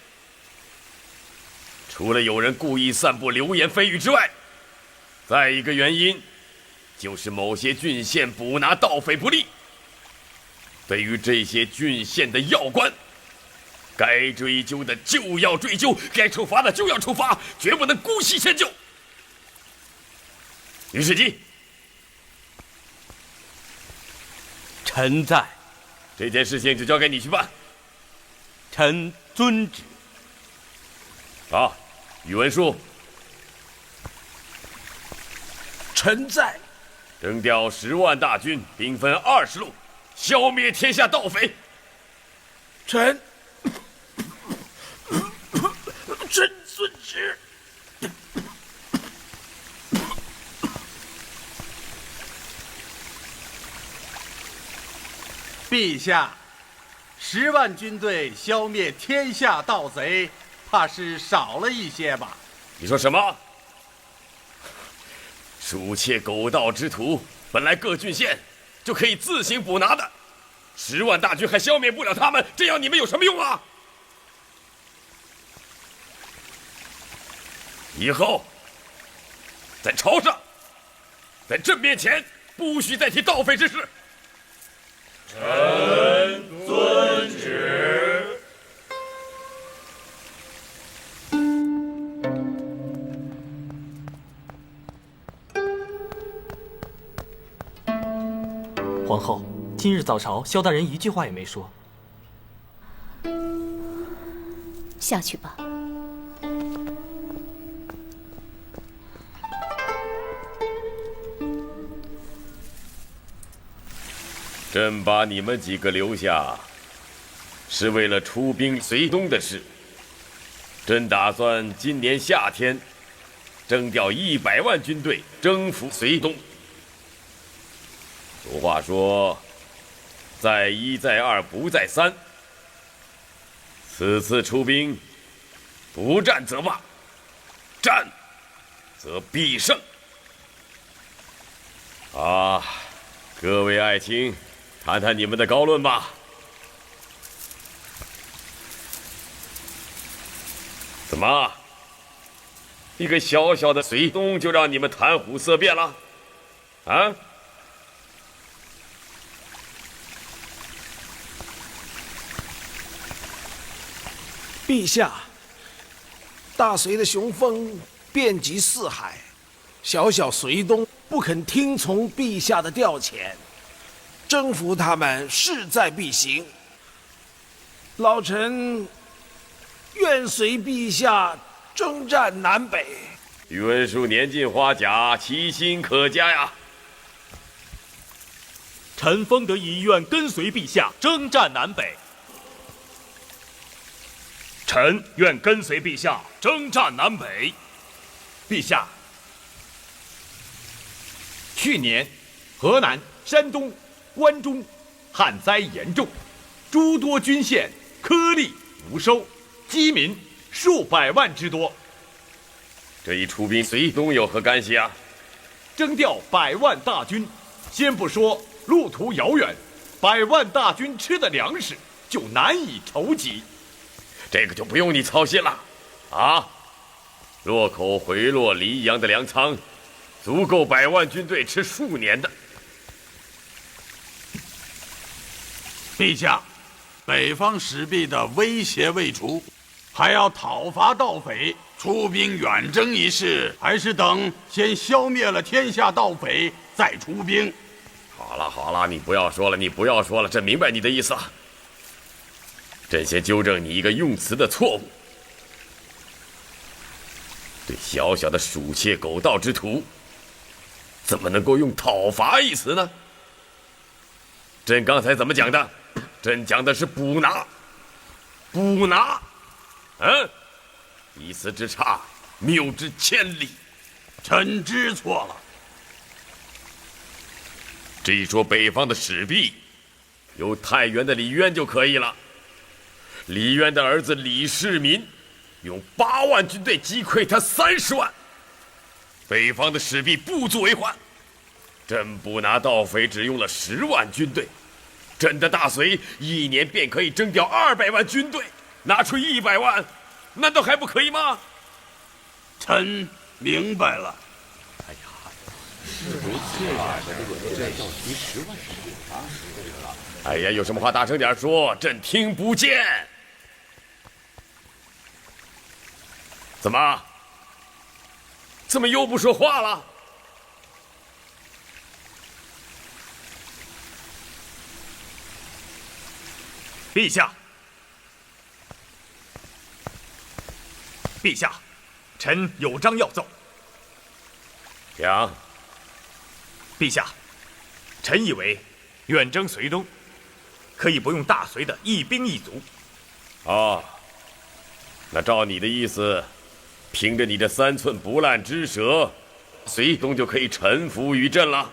E: 除了有人故意散布流言蜚语之外，再一个原因，就是某些郡县捕拿盗匪不力。对于这些郡县的要官，该追究的就要追究，该处罚的就要处罚，绝不能姑息迁就。于世基，
K: 臣在。
E: 这件事情就交给你去办。
K: 臣遵旨。
E: 好，宇文述，
I: 臣在。
E: 征调10万大军，兵分20路，消灭天下盗匪。
I: 臣遵旨。
L: 陛下，10万军队消灭天下盗贼，怕是少了一些吧？
E: 你说什么？鼠窃狗盗之徒，本来各郡县就可以自行捕拿的，10万大军还消灭不了他们，这样你们有什么用啊？以后在朝上，在朕面前，不许再提盗匪之事。臣遵旨。
C: 皇后，今日早朝，萧大人一句话也没说。
F: 下去吧。
E: 朕把你们几个留下，是为了出兵绥东的事。朕打算今年夏天征调100万军队征服绥东。俗话说，在一在二，不在三。此次出兵，不战则罢，战则必胜。啊，各位爱卿，谈谈你们的高论吧。怎么，一个小小的绥东就让你们谈虎色变了？啊？
I: 陛下，大隋的雄风遍及四海，小小隋东不肯听从陛下的调遣，征服他们势在必行。老臣愿随陛下征战南北。
E: 宇文述年近花甲，其心可嘉呀。
B: 臣封得已愿跟随陛下征战南北。臣愿跟随陛下征战南北。
C: 陛下，去年河南、山东、关中旱灾严重，诸多郡县颗粒无收，饥民数百万之多。
E: 这一出兵隋东有何干系啊？
C: 征调100万大军，先不说路途遥远，100万大军吃的粮食就难以筹集。
E: 这个就不用你操心了，啊！洛口回洛黎阳的粮仓，足够100万军队吃数年的。
L: 陛下，北方使币的威胁未除，还要讨伐盗匪，出兵远征一事，还是等先消灭了天下盗匪再出兵？
E: 好了好了，你不要说了，朕明白你的意思了。朕先纠正你一个用词的错误。对小小的鼠窃狗盗之徒，怎么能够用讨伐一词呢？朕刚才怎么讲的？朕讲的是捕拿，捕拿，一词之差，谬之千里。
L: 臣知错了。
E: 这一说北方的使币，由太原的李渊就可以了。李渊的儿子李世民用8万军队击溃他30万，北方的使币不足为患。朕捕拿盗匪只用了10万军队，朕的大隋1年便可以征调200万军队，拿出100万，难道还不可以吗？
L: 臣明白了。
E: 哎呀，哎呀，有什么话大声点说，朕听不见。怎么又不说话了？
B: 陛下，陛下，臣有章要奏。
E: 讲。
B: 陛下，臣以为远征隋东，可以不用大隋的一兵一卒。
E: 哦，那照你的意思，凭着你的3寸不烂之舌，隋东就可以臣服于朕了？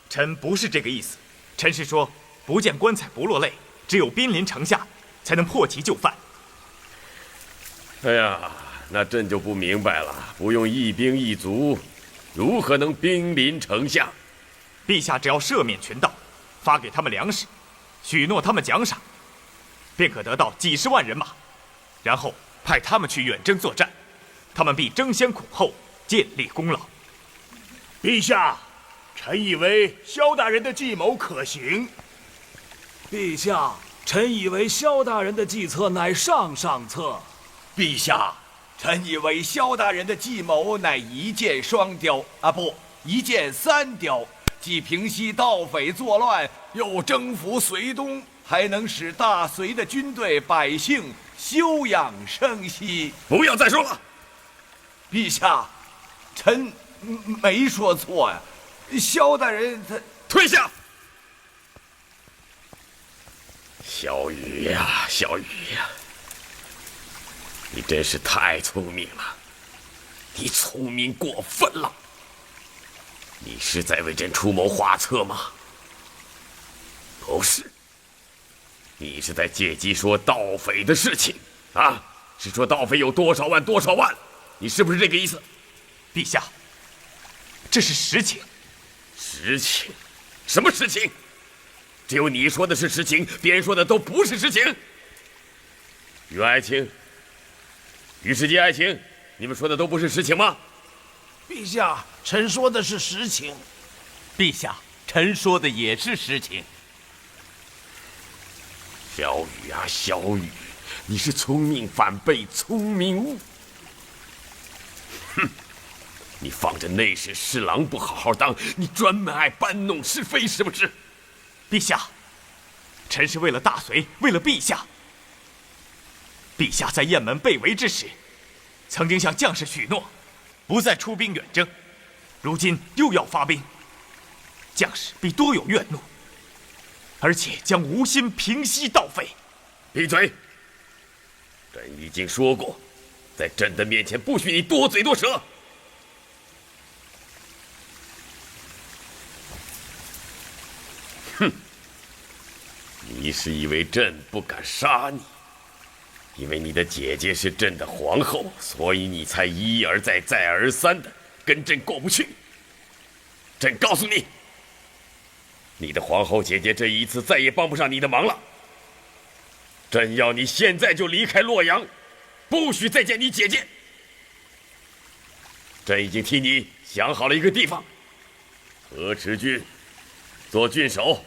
B: 臣不是这个意思，臣是说，不见棺材不落泪，只有兵临城下，才能破其就犯。
E: 哎呀，那朕就不明白了，不用一兵一卒，如何能兵临城下？
B: 陛下只要赦免群盗，发给他们粮食，许诺他们奖赏，便可得到几10万人马，然后派他们去远征作战，他们必争先恐后，建立功劳。
H: 陛下，臣以为萧大人的计谋可行。
M: 陛下，臣以为萧大人的计策乃上上策。
D: 陛下，臣以为萧大人的计谋乃一箭双雕啊，不，一箭3雕，既平息盗匪作乱，又征服隋东，还能使大隋的军队百姓休养生息。
E: 不要再说了。
D: 陛下，臣没说错呀。萧大人他
E: 退下。小雨呀，小雨呀，你真是太聪明了，你聪明过分了。你是在为朕出谋划策吗？不是，你是在借机说盗匪的事情啊！是说盗匪有多少万多少万，你是不是这个意思？
B: 陛下，这是实情。
E: 实情？什么实情？只有你说的是实情，别人说的都不是实情。于爱卿、于世杰爱卿，你们说的都不是实情吗？
I: 陛下，臣说的是实情。
K: 陛下，臣说的也是实情。
E: 小雨啊，小雨，你是聪明反被聪明误。你放着内侍侍郎不好好当，你专门爱搬弄是非，是不是？
B: 陛下，臣是为了大隋，为了陛下。陛下在雁门被围之时，曾经向将士许诺，不再出兵远征。如今又要发兵，将士必多有怨怒，而且将无心平息盗匪。
E: 闭嘴！朕已经说过，在朕的面前不许你多嘴多舌。哼！你是以为朕不敢杀你？因为你的姐姐是朕的皇后，所以你才一而再、再而三的跟朕过不去。朕告诉你，你的皇后姐姐这一次再也帮不上你的忙了。朕要你现在就离开洛阳，不许再见你姐姐。朕已经替你想好了一个地方，河池郡做郡守，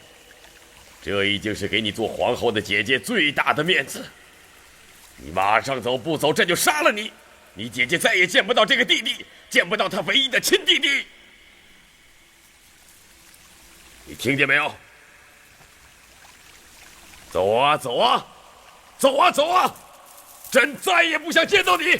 E: 这已经是给你做皇后的姐姐最大的面子。你马上走，不走朕就杀了你！你姐姐再也见不到这个弟弟，见不到她唯一的亲弟弟。你听见没有？走啊，走啊，走啊，走啊！朕再也不想见到你。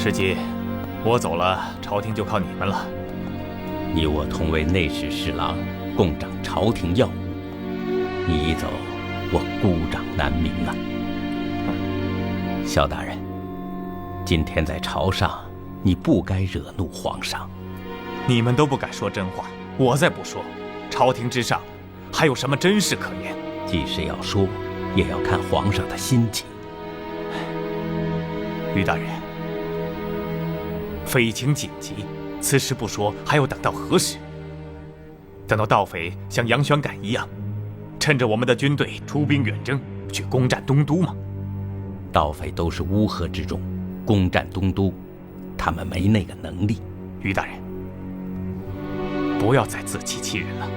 B: 世基，我走了，朝廷就靠你们了。
K: 你我同为内侍侍郎，共掌朝廷要务。你一走，我孤掌难鸣啊！萧大人，今天在朝上，你不该惹怒皇上。
B: 你们都不敢说真话，我再不说，朝廷之上还有什么真事可言？
K: 即使要说，也要看皇上的心情。
B: 于大人，匪情紧急，此时不说，还要等到何时？等到盗匪像杨玄感一样，趁着我们的军队出兵远征，去攻占东都吗？
K: 盗匪都是乌合之众，攻占东都，他们没那个能力。
B: 于大人，不要再自欺欺人了。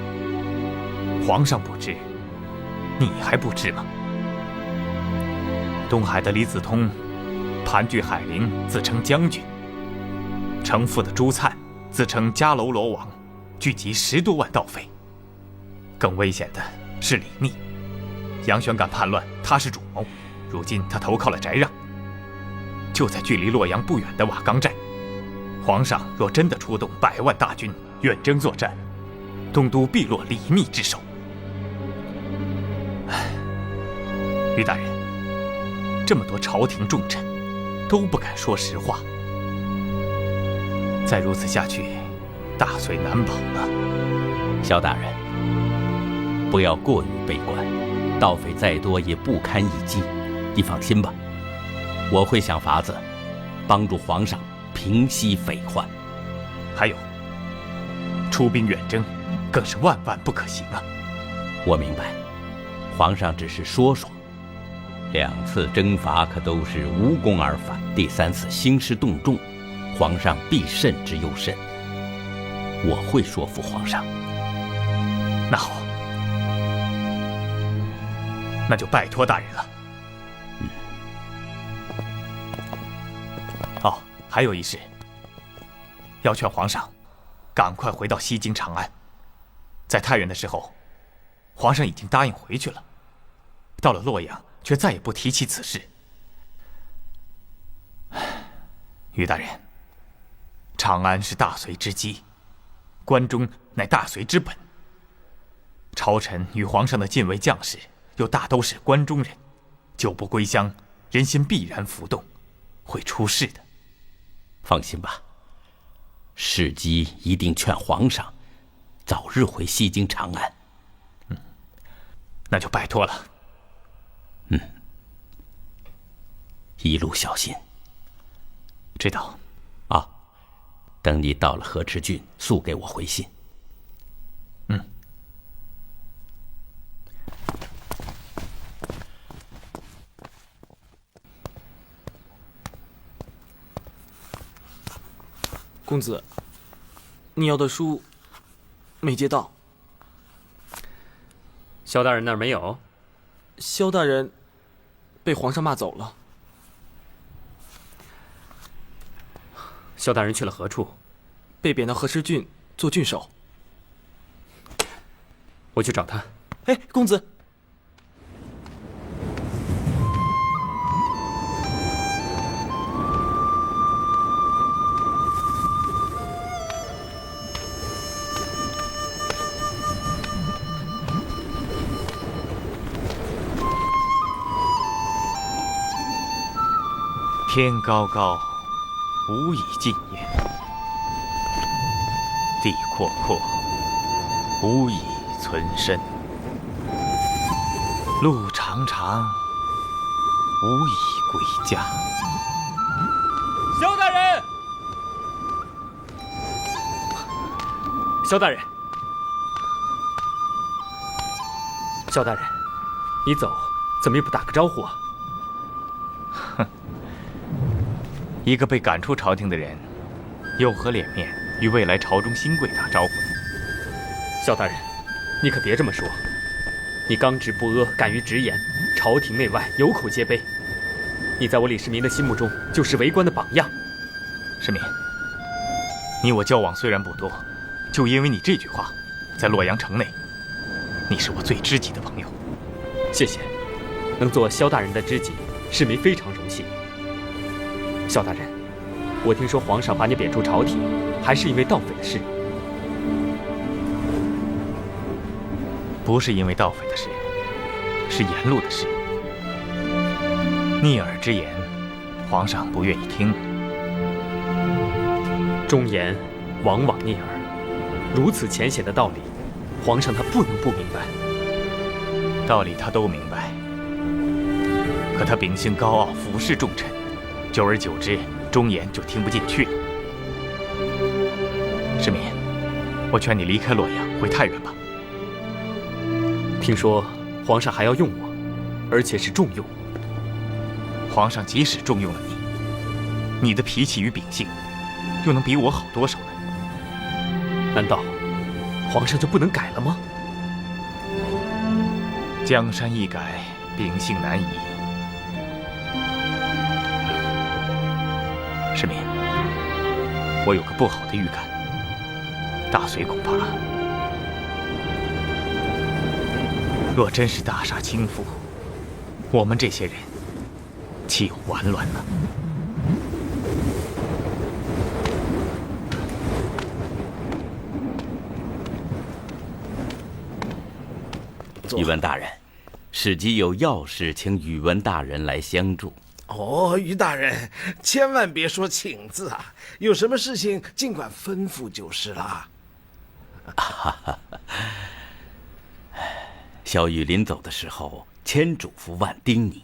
B: 皇上不知，你还不知吗？东海的李子通盘踞海陵，自称将军；城父的朱粲自称迦楼罗王，聚集10多万盗匪。更危险的是李密，杨玄感叛乱，他是主谋。如今他投靠了翟让，就在距离洛阳不远的瓦岗寨。皇上若真的出动100万大军远征作战，东都必落李密之手。于大人，这么多朝廷重臣都不敢说实话，再如此下去，大隋难保了。
K: 萧大人，不要过于悲观，盗匪再多也不堪一击。你放心吧，我会想法子帮助皇上平息匪患。
B: 还有，出兵远征更是万万不可行啊！
K: 我明白，皇上只是说说，2次征伐可都是无功而返，第3次兴师动众，皇上必慎之又慎。我会说服皇上。
B: 那好，那就拜托大人了。哦，还有一事，要劝皇上赶快回到西京长安。在太原的时候，皇上已经答应回去了，到了洛阳却再也不提起此事。于大人，长安是大隋之基，关中乃大隋之本。朝臣与皇上的近卫将士又大都是关中人，久不归乡，人心必然浮动，会出事的。
K: 放心吧，世基一定劝皇上早日回西京长安。
B: 那就拜托了。
K: 一路小心。
B: 知道。
K: 啊，等你到了河池郡，速给我回信。
C: 公子，你要的书没接到。萧大人那儿没有？萧大人被皇上骂走了。萧大人去了何处？被贬到河池郡做郡守。我去找他。哎，公子。
B: 天高高，无以尽也；地阔阔，无以存身；路长长，无以归家。
C: 萧大人，萧大人，萧大人，你走，怎么也不打个招呼啊？
B: 一个被赶出朝廷的人，有何脸面与未来朝中新贵打招呼呢？
C: 萧大人，你可别这么说。你刚直不阿，敢于直言，朝廷内外有口皆碑。你在我李世民的心目中就是为官的榜样。
B: 世民，你我交往虽然不多，就因为你这句话，在洛阳城内，你是我最知己的朋友。
C: 谢谢，能做萧大人的知己，世民非常荣幸。萧大人，我听说皇上把你贬出朝廷，还是因为盗匪的事。
B: 不是因为盗匪的事，是沿路的事。逆耳之言，皇上不愿意听。
C: 忠言往往逆耳，如此浅显的道理，皇上他不能不明白。
B: 道理他都明白，可他秉性高傲，俯视重臣。久而久之，忠言就听不进去了。世民，我劝你离开洛阳，回太原吧。
C: 听说皇上还要用我，而且是重用。
B: 皇上即使重用了你，你的脾气与秉性，又能比我好多少呢？
C: 难道皇上就不能改了吗？
B: 江山易改，秉性难移。世民，我有个不好的预感，大隋恐怕若真是大杀倾覆，我们这些人岂有完卵呢？
K: 宇文大人，史机有要事，请宇文大人来相助。
I: 哦，于大人，千万别说请字啊！有什么事情尽管吩咐就是了。
K: 萧玉临走的时候，千嘱咐万叮咛，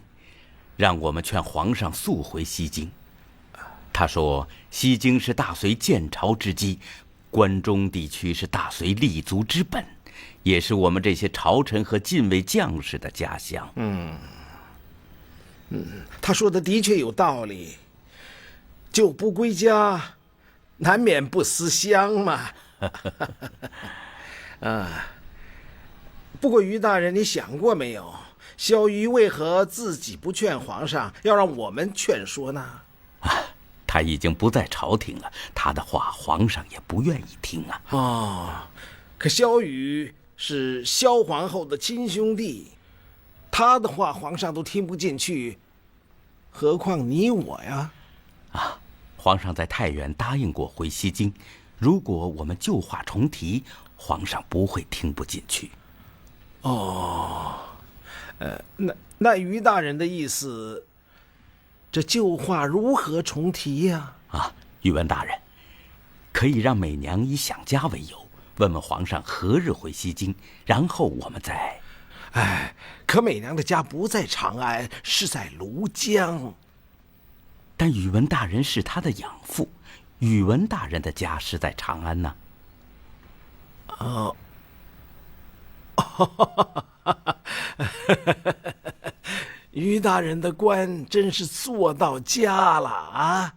K: 让我们劝皇上速回西京。他说，西京是大隋建朝之基，关中地区是大隋立足之本，也是我们这些朝臣和禁卫将士的家乡。
I: 他说的的确有道理。久不归家，难免不思乡嘛。不过于大人，你想过没有，萧瑜为何自己不劝皇上，要让我们劝说呢？
K: 他已经不在朝廷了，他的话皇上也不愿意听啊。
I: 可萧瑜是萧皇后的亲兄弟，他的话皇上都听不进去，何况你我呀？
K: 皇上在太原答应过回西京，如果我们旧话重提，皇上不会听不进去。
I: 那于大人的意思，这旧话如何重提呀？
K: 宇文大人，可以让美娘以想家为由，问问皇上何日回西京，然后我们再……
I: 可美娘的家不在长安，是在庐江。
K: 但宇文大人是他的养父，宇文大人的家是在长安呢。
I: 哦，于大人的官真是做到家了啊！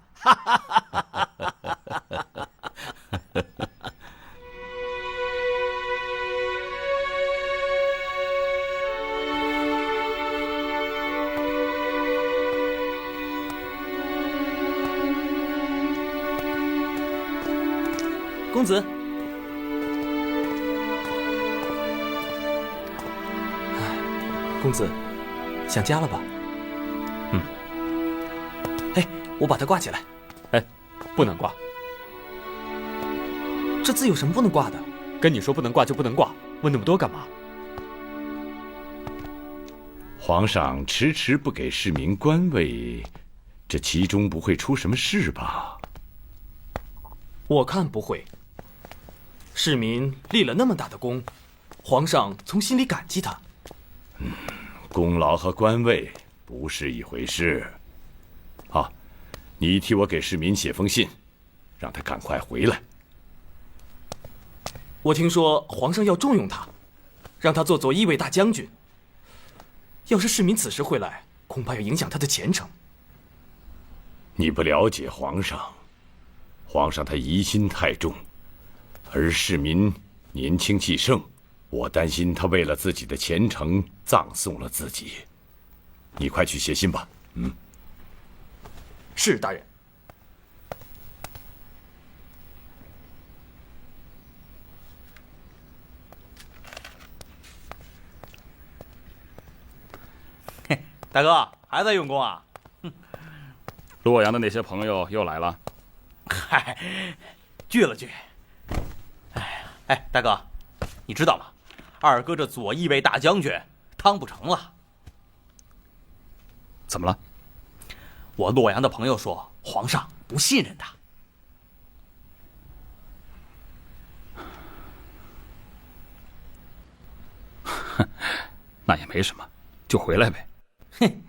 C: 公子，公子，想家了吧？哎，我把它挂起来。哎，不能挂。这字有什么不能挂的？跟你说不能挂就不能挂，问那么多干嘛？
A: 皇上迟迟不给市民官位，这其中不会出什么事吧？
C: 我看不会。市民立了那么大的功，皇上从心里感激他。
A: 功劳和官位不是一回事。好，你替我给市民写封信，让他赶快回来。
C: 我听说皇上要重用他，让他做左翼卫大将军。要是市民此时回来，恐怕要影响他的前程。
A: 你不了解皇上，皇上他疑心太重，而市民年轻气盛，我担心他为了自己的前程葬送了自己。你快去写信吧。
C: 是大人。
G: 大哥还在用功啊？
B: 洛阳的那些朋友又来了。
G: 嗨，聚了聚。哎，大哥，你知道吗？二哥这左翼卫大将军当不成了。
B: 怎么了？
G: 我洛阳的朋友说，皇上不信任他。
B: 那也没什么，就回来呗。
G: 哼，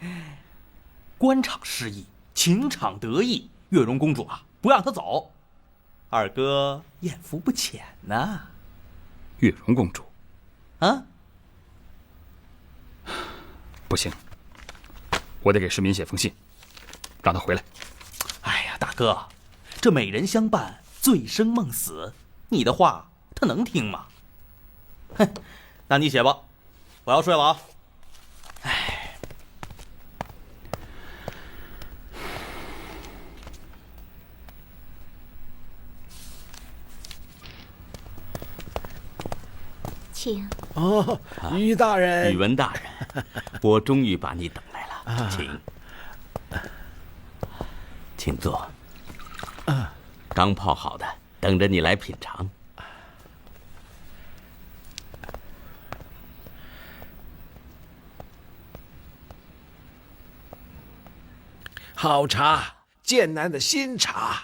G: 官场失意，情场得意，月容公主啊，不让他走。二哥眼福不浅呐。
B: 月容公主，
G: 啊？
B: 不行，我得给市民写封信，让他回来。
G: 哎呀，大哥，这美人相伴，醉生梦死，你的话他能听吗？哼，那你写吧，我要睡了啊。哎，
J: 请。
I: 哦，于大人，
K: 宇文大人，我终于把你等来了，请坐。刚泡好的，等着你来品尝。
I: 好茶，剑南的新茶。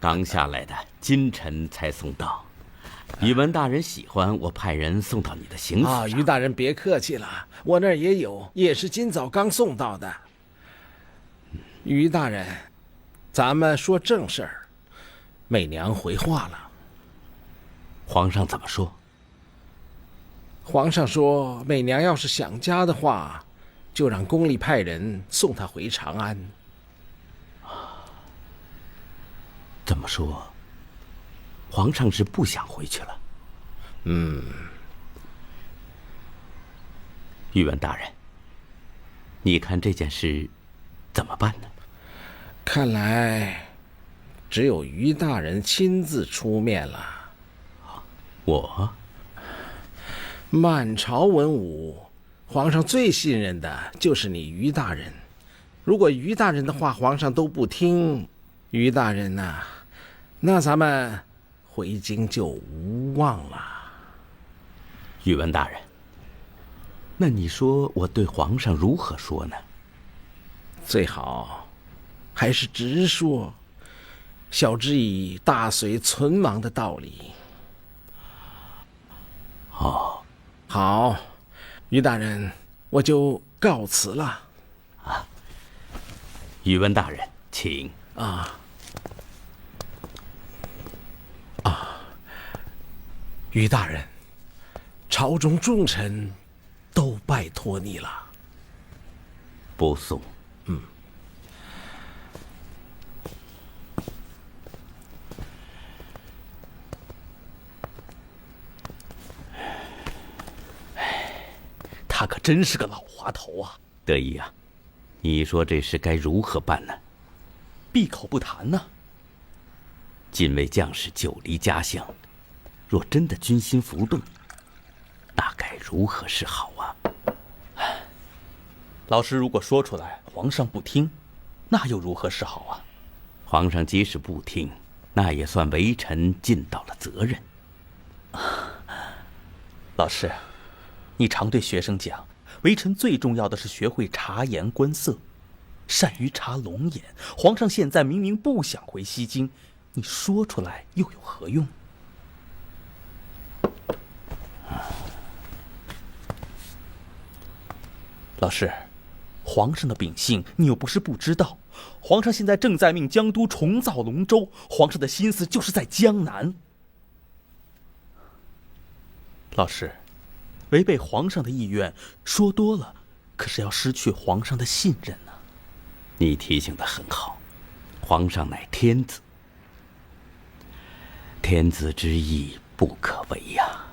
K: 刚下来的，今晨才送到。宇文大人喜欢，我派人送到你的行府上。
I: 于大人别客气了，我那儿也有，也是今早刚送到的。于大人，咱们说正事儿。媚娘回话了。
K: 皇上怎么说？
I: 皇上说，媚娘要是想家的话，就让宫里派人送她回长安。
K: 这么说，皇上是不想回去了。宇文大人，你看这件事怎么办呢？
I: 看来只有于大人亲自出面了。
K: 我？
I: 满朝文武，皇上最信任的就是你于大人。如果于大人的话皇上都不听，于大人呐，那咱们回京就无望了。
K: 宇文大人，那你说我对皇上如何说呢？
I: 最好还是直说，晓之以大隋存亡的道理。
K: 哦，
I: 好，于大人，我就告辞了。
K: 宇文大人，请
I: 于大人，朝中重臣都拜托你了。
K: 不送。
G: 他可真是个老滑头啊！
K: 得意啊，你说这事该如何办呢？
G: 闭口不谈呢。
K: 近卫将士久离家乡，若真的军心浮动，那该如何是好啊？
G: 老师如果说出来，皇上不听，那又如何是好啊？
K: 皇上即使不听，那也算微臣尽到了责任。
G: 老师，你常对学生讲，微臣最重要的是学会察言观色，善于察龙眼。皇上现在明明不想回西京，你说出来又有何用？老师，皇上的秉性你又不是不知道。皇上现在正在命江都重造龙舟，皇上的心思就是在江南。老师，违背皇上的意愿说多了，可是要失去皇上的信任呢。
K: 你提醒得很好，皇上乃天子，天子之意不可违呀。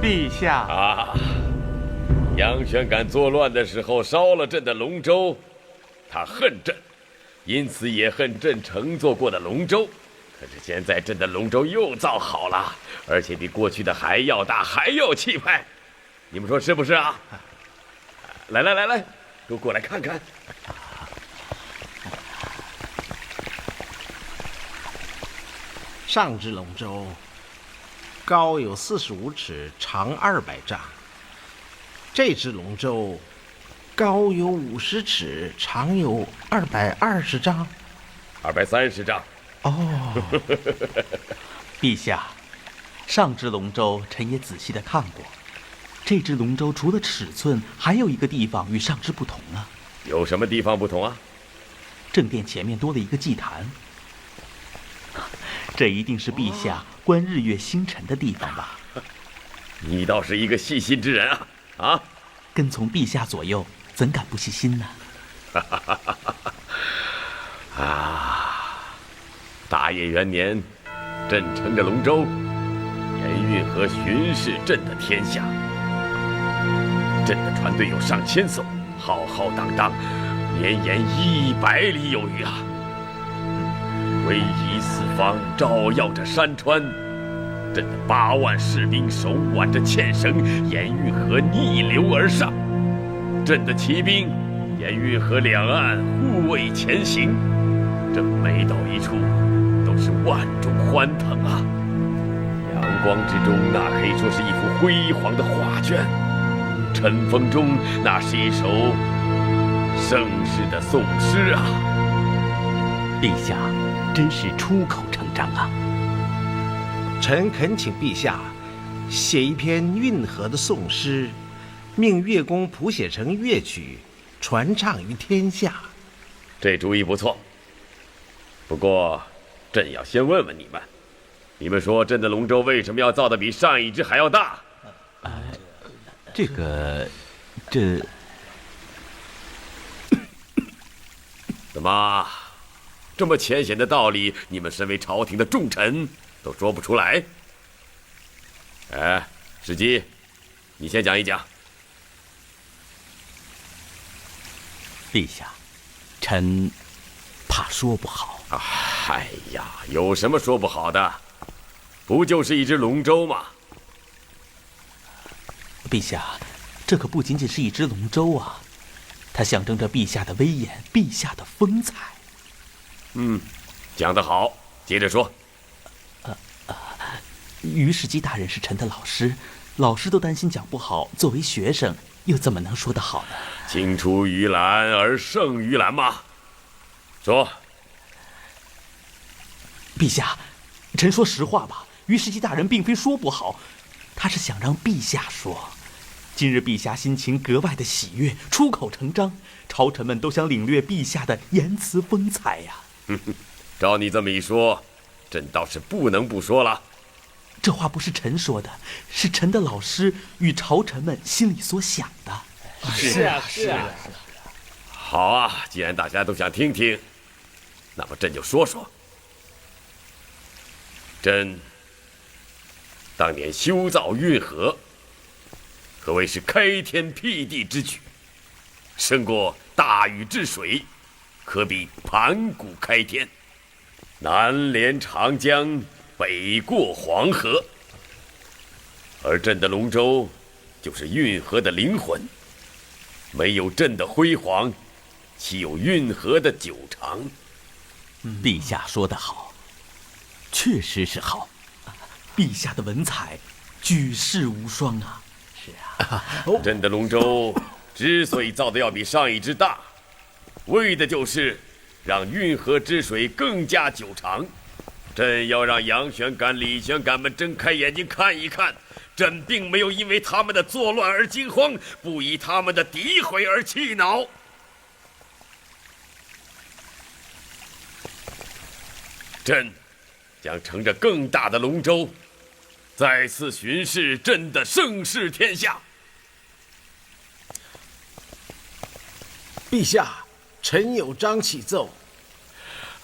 B: 陛下
E: 啊，杨玄感作乱的时候烧了朕的龙舟，他恨朕，因此也恨朕乘坐过的龙舟。可是现在朕的龙舟又造好了，而且比过去的还要大，还要气派。你们说是不是啊？来来来来，都过来看看。
I: 上只龙舟高有45尺，长200丈；这只龙舟高有50尺，长有220丈
E: ，230丈。
I: 哦，
G: 陛下，上只龙舟臣也仔细地看过，这只龙舟除了尺寸，还有一个地方与上只不同啊。
E: 有什么地方不同啊？
G: 正殿前面多了一个祭坛，这一定是陛下观日月星辰的地方吧？
E: 你倒是一个细心之人啊！啊，
G: 跟从陛下左右，怎敢不细心呢？
E: 啊，大业元年，朕乘着龙舟，沿运河巡视朕的天下。朕的船队有上千艘，浩浩荡荡，绵延100里有余啊！逶迤四方，照耀着山川。朕的8万士兵手挽着纤绳，沿运河逆流而上。朕的骑兵沿运河两岸护卫前行。这每到一处，都是万众欢腾啊！阳光之中，那可以说是一幅辉煌的画卷；晨风中，那是一首盛世的颂诗啊！
K: 陛下真是出口成章啊！
I: 臣恳请陛下写一篇运河的颂诗，命乐工谱写成乐曲，传唱于天下。
E: 这主意不错。不过，朕要先问问你们，你们说朕的龙舟为什么要造得比上一只还要大？怎么，这么浅显的道理，你们身为朝廷的重臣都说不出来？哎，史基，你先讲一讲。
K: 陛下，臣怕说不好。
E: 哎呀，有什么说不好的？不就是一只龙舟吗？
G: 陛下，这可不仅仅是一只龙舟啊，它象征着陛下的威严，陛下的风采。
E: 讲得好，接着说。
G: 于世基大人是臣的老师，老师都担心讲不好，作为学生又怎么能说得好呢？
E: 青出于蓝而胜于蓝嘛。说。
G: 陛下，臣说实话吧，于世基大人并非说不好，他是想让陛下说。今日陛下心情格外的喜悦，出口成章，朝臣们都想领略陛下的言辞风采呀。
E: 照你这么一说，朕倒是不能不说了。
G: 这话不是臣说的，是臣的老师与朝臣们心里所想的。
C: 是啊。
E: 好啊，既然大家都想听听，那么朕就说说。朕当年修造运河，可谓是开天辟地之举，胜过大禹治水，可比盘古开天。南连长江，北过黄河，而朕的龙舟就是运河的灵魂。没有朕的辉煌，岂有运河的久长？
G: 陛下说得好，确实是好。陛下的文采举世无双啊！是啊，
E: 朕的龙舟之所以造的要比上一只大，为的就是让运河之水更加久长。朕要让杨玄感、李玄感们睁开眼睛看一看，朕并没有因为他们的作乱而惊慌，不以他们的诋毁而气恼。朕将乘着更大的龙舟，再次巡视朕的盛世天下。
I: 陛下，臣有章启奏。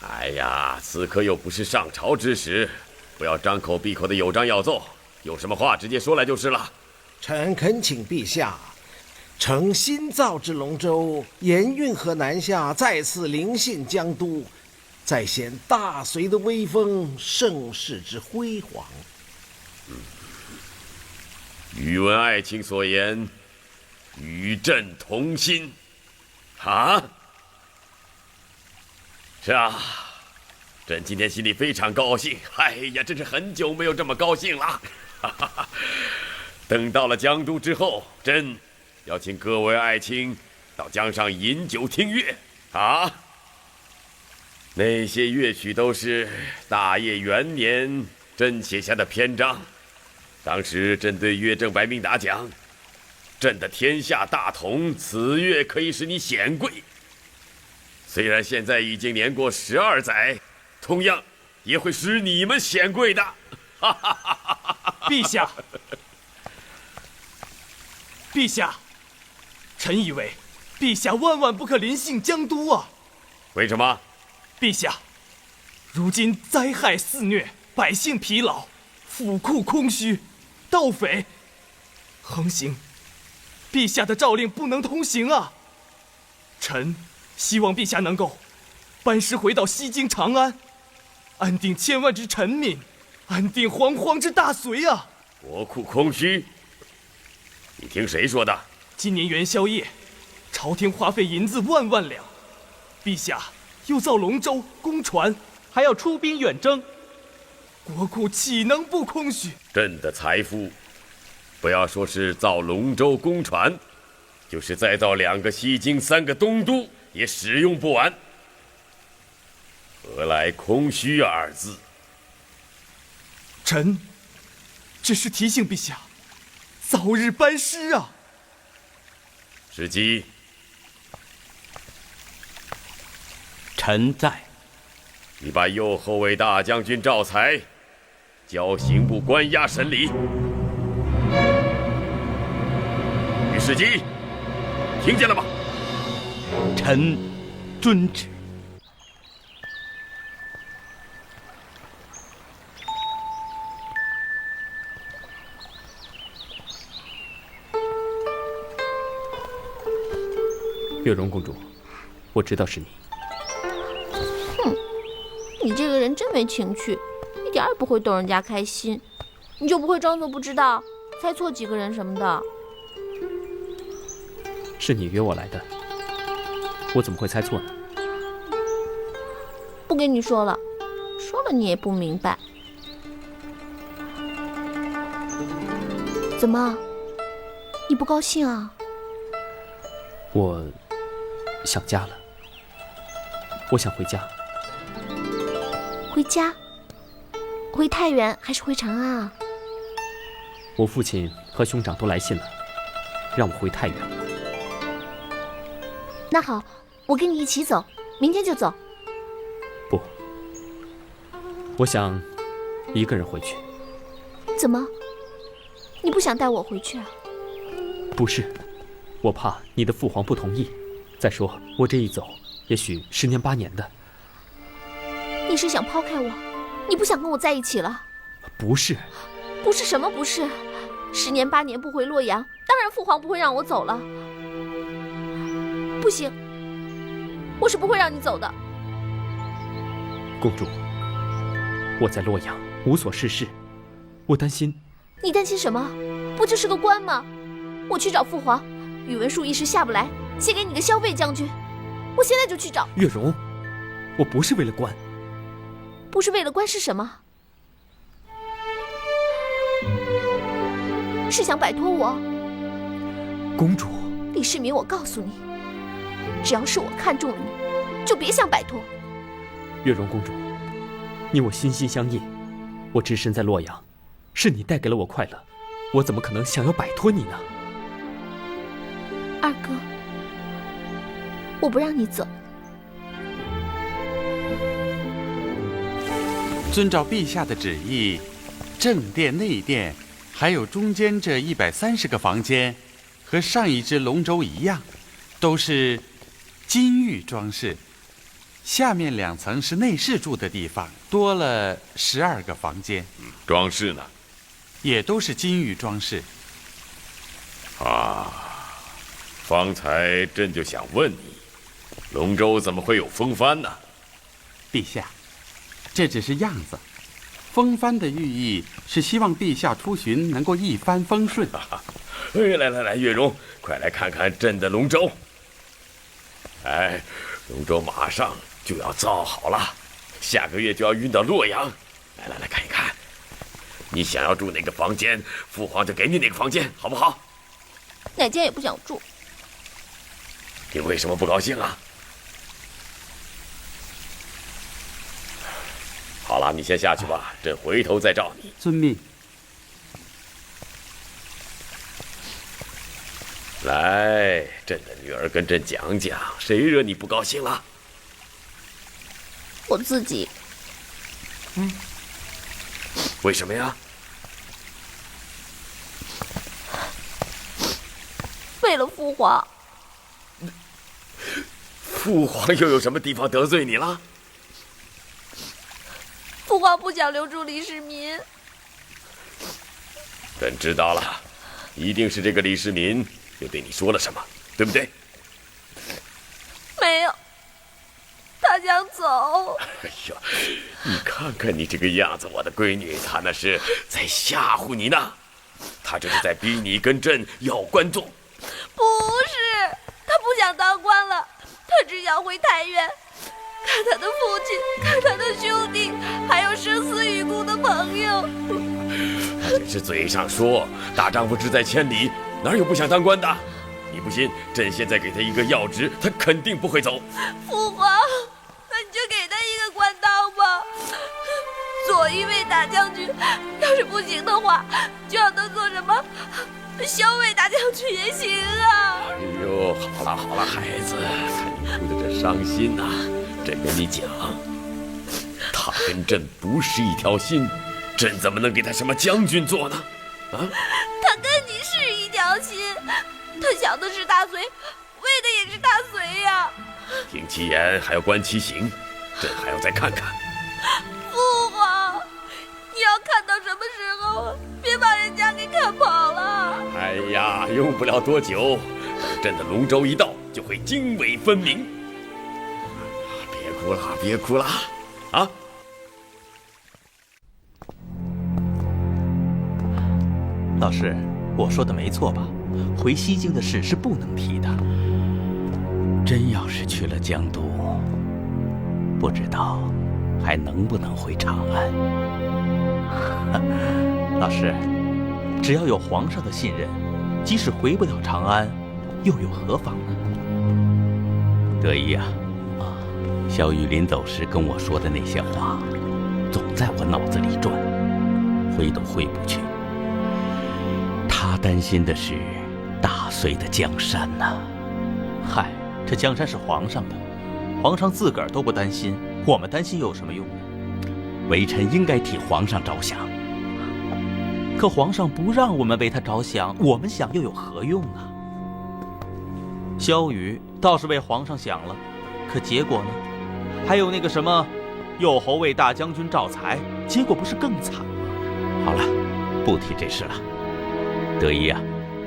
E: 哎呀，此刻又不是上朝之时，不要张口闭口的有章要奏，有什么话直接说来就是了。
I: 臣恳请陛下，乘新造之龙舟，沿运河南下，再次临幸江都，再显大隋的威风，盛世之辉煌。
E: 宇文爱卿所言，与朕同心。啊？是啊，朕今天心里非常高兴。哎呀，真是很久没有这么高兴了。等到了江都之后，朕要请各位爱卿到江上饮酒听乐啊。那些乐曲都是大业元年朕写下的篇章。当时朕对乐正白明达讲，朕的天下大同，此乐可以使你显贵。虽然现在已经年过12载，同样也会使你们显贵的。
C: 陛下，陛下，臣以为陛下万万不可临幸江都啊！
E: 为什么？
C: 陛下，如今灾害肆虐，百姓疲劳，府库空虚，盗匪横行，陛下的诏令不能通行啊！臣希望陛下能够班师回到西京长安，安定千万之臣民，安定惶惶之大隋啊！
E: 国库空虚，你听谁说的？
C: 今年元宵夜，朝廷花费银子万万两，陛下又造龙舟、公船，还要出兵远征，国库岂能不空虚？
E: 朕的财富，不要说是造龙舟、公船，就是再造2个西京、3个东都，也使用不完。何来空虚2字？
C: 臣只是提醒陛下，早日班师啊！
E: 史基，
K: 臣在。
E: 你把右后卫大将军赵才交刑部关押审理。于史基，听见了吗？
K: 臣遵旨。
C: 月容公主，我知道是你。
J: 哼，你这个人真没情趣，一点也不会逗人家开心。你就不会装作不知道，猜错几个人什么的？
C: 是你约我来的，我怎么会猜错呢？
J: 不跟你说了，说了你也不明白。怎么？你不高兴啊？
C: 我想家了，我想回家。
J: 回家？回太原还是回长安啊？
C: 我父亲和兄长都来信了，让我回太原。
J: 那好，我跟你一起走，明天就走。
C: 不，我想一个人回去。
J: 怎么？你不想带我回去啊？
C: 不是，我怕你的父皇不同意。再说，我这一走，也许10年8年的。
J: 你是想抛开我？你不想跟我在一起了？
C: 不是。
J: 不是什么不是？10年8年不回洛阳，当然父皇不会让我走了。不行，我是不会让你走的。
C: 公主，我在洛阳无所事事，我担心。
J: 你担心什么？不就是个官吗？我去找父皇，宇文述一时下不来，写给你个骁卫将军。我现在就去找。
C: 月容，我不是为了官。
J: 不是为了官是什么？是想摆脱我？
C: 公主，
J: 李世民，我告诉你，只要是我看中了你，就别想摆脱。
C: 月容公主，你我心心相印，我只身在洛阳，是你带给了我快乐，我怎么可能想要摆脱你呢？
J: 二哥，我不让你走。
K: 遵照陛下的旨意，正殿、内殿，还有中间这130个房间，和上一只龙舟一样，都是金玉装饰。下面2层是内侍住的地方，多了12个房间。
E: 装饰呢？
K: 也都是金玉装饰。
E: 啊，方才朕就想问你，龙舟怎么会有风帆呢？
K: 陛下，这只是样子，风帆的寓意是希望陛下出巡能够一帆风顺。
E: 来，月容，快来看看朕的龙舟。哎，龙舟马上就要造好了，下个月就要运到洛阳。来看一看，你想要住哪个房间，父皇就给你哪个房间，好不好？
J: 哪间也不想住。
E: 你为什么不高兴啊？好了，你先下去吧，朕回头再召你。
K: 遵命。
E: 来，朕的女儿跟朕讲讲，谁惹你不高兴了？
J: 我自己。
E: 为什么呀？
J: 为了父皇。
E: 父皇又有什么地方得罪你了？
J: 父皇不想留住李世民。
E: 朕知道了，一定是这个李世民又对你说了什么，对不对？
J: 没有，他想走。
E: 哎呀，你看看你这个样子，我的闺女，他那是在吓唬你呢，他这是在逼你跟朕要官做。
J: 不是，他不想当官了，他只想回太原，看他的父亲，看他的兄弟，还有生死与共的朋友。
E: 他只是嘴上说，大丈夫志在千里，哪有不想当官的？你不信，朕现在给他一个要职，他肯定不会走。
J: 父皇，那你就给他一个官当吧。左御卫大将军，要是不行的话，就让他做什么骁卫大将军也行啊。
E: 哎呦，好了，孩子，看你哭得这伤心呐，朕跟你讲，他跟朕不是一条心，朕怎么能给他什么将军做呢？啊？
J: 他跟你是一条心，他想的是大隋，为的也是大隋呀。
E: 听其言还要观其行，朕还要再看看。
J: 父皇，你要看到什么时候啊？别把人家给看跑了。
E: 哎呀，用不了多久，等朕的龙舟一到，就会泾渭分明。别哭了，别哭了，啊！
G: 老师，我说的没错吧？回西京的事是不能提的。
K: 真要是去了江都，不知道还能不能回长安。
G: 老师，只要有皇上的信任，即使回不了长安，又有何妨呢？
K: 得意啊！萧玉临走时跟我说的那些话，总在我脑子里转，回都回不去。他担心的是大隋的江山呐。
G: 嗨，这江山是皇上的，皇上自个儿都不担心，我们担心又有什么用呢？
K: 微臣应该替皇上着想。
G: 可皇上不让我们为他着想，我们想又有何用啊？萧雨倒是为皇上想了，可结果呢？还有那个什么右侯卫大将军赵才，结果不是更惨吗？
K: 好了，不提这事了。得意啊，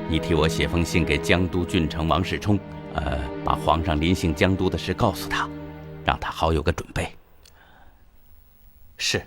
K: 你替我写封信给江都郡丞王世充，把皇上临幸江都的事告诉他，让他好有个准备。
G: 是。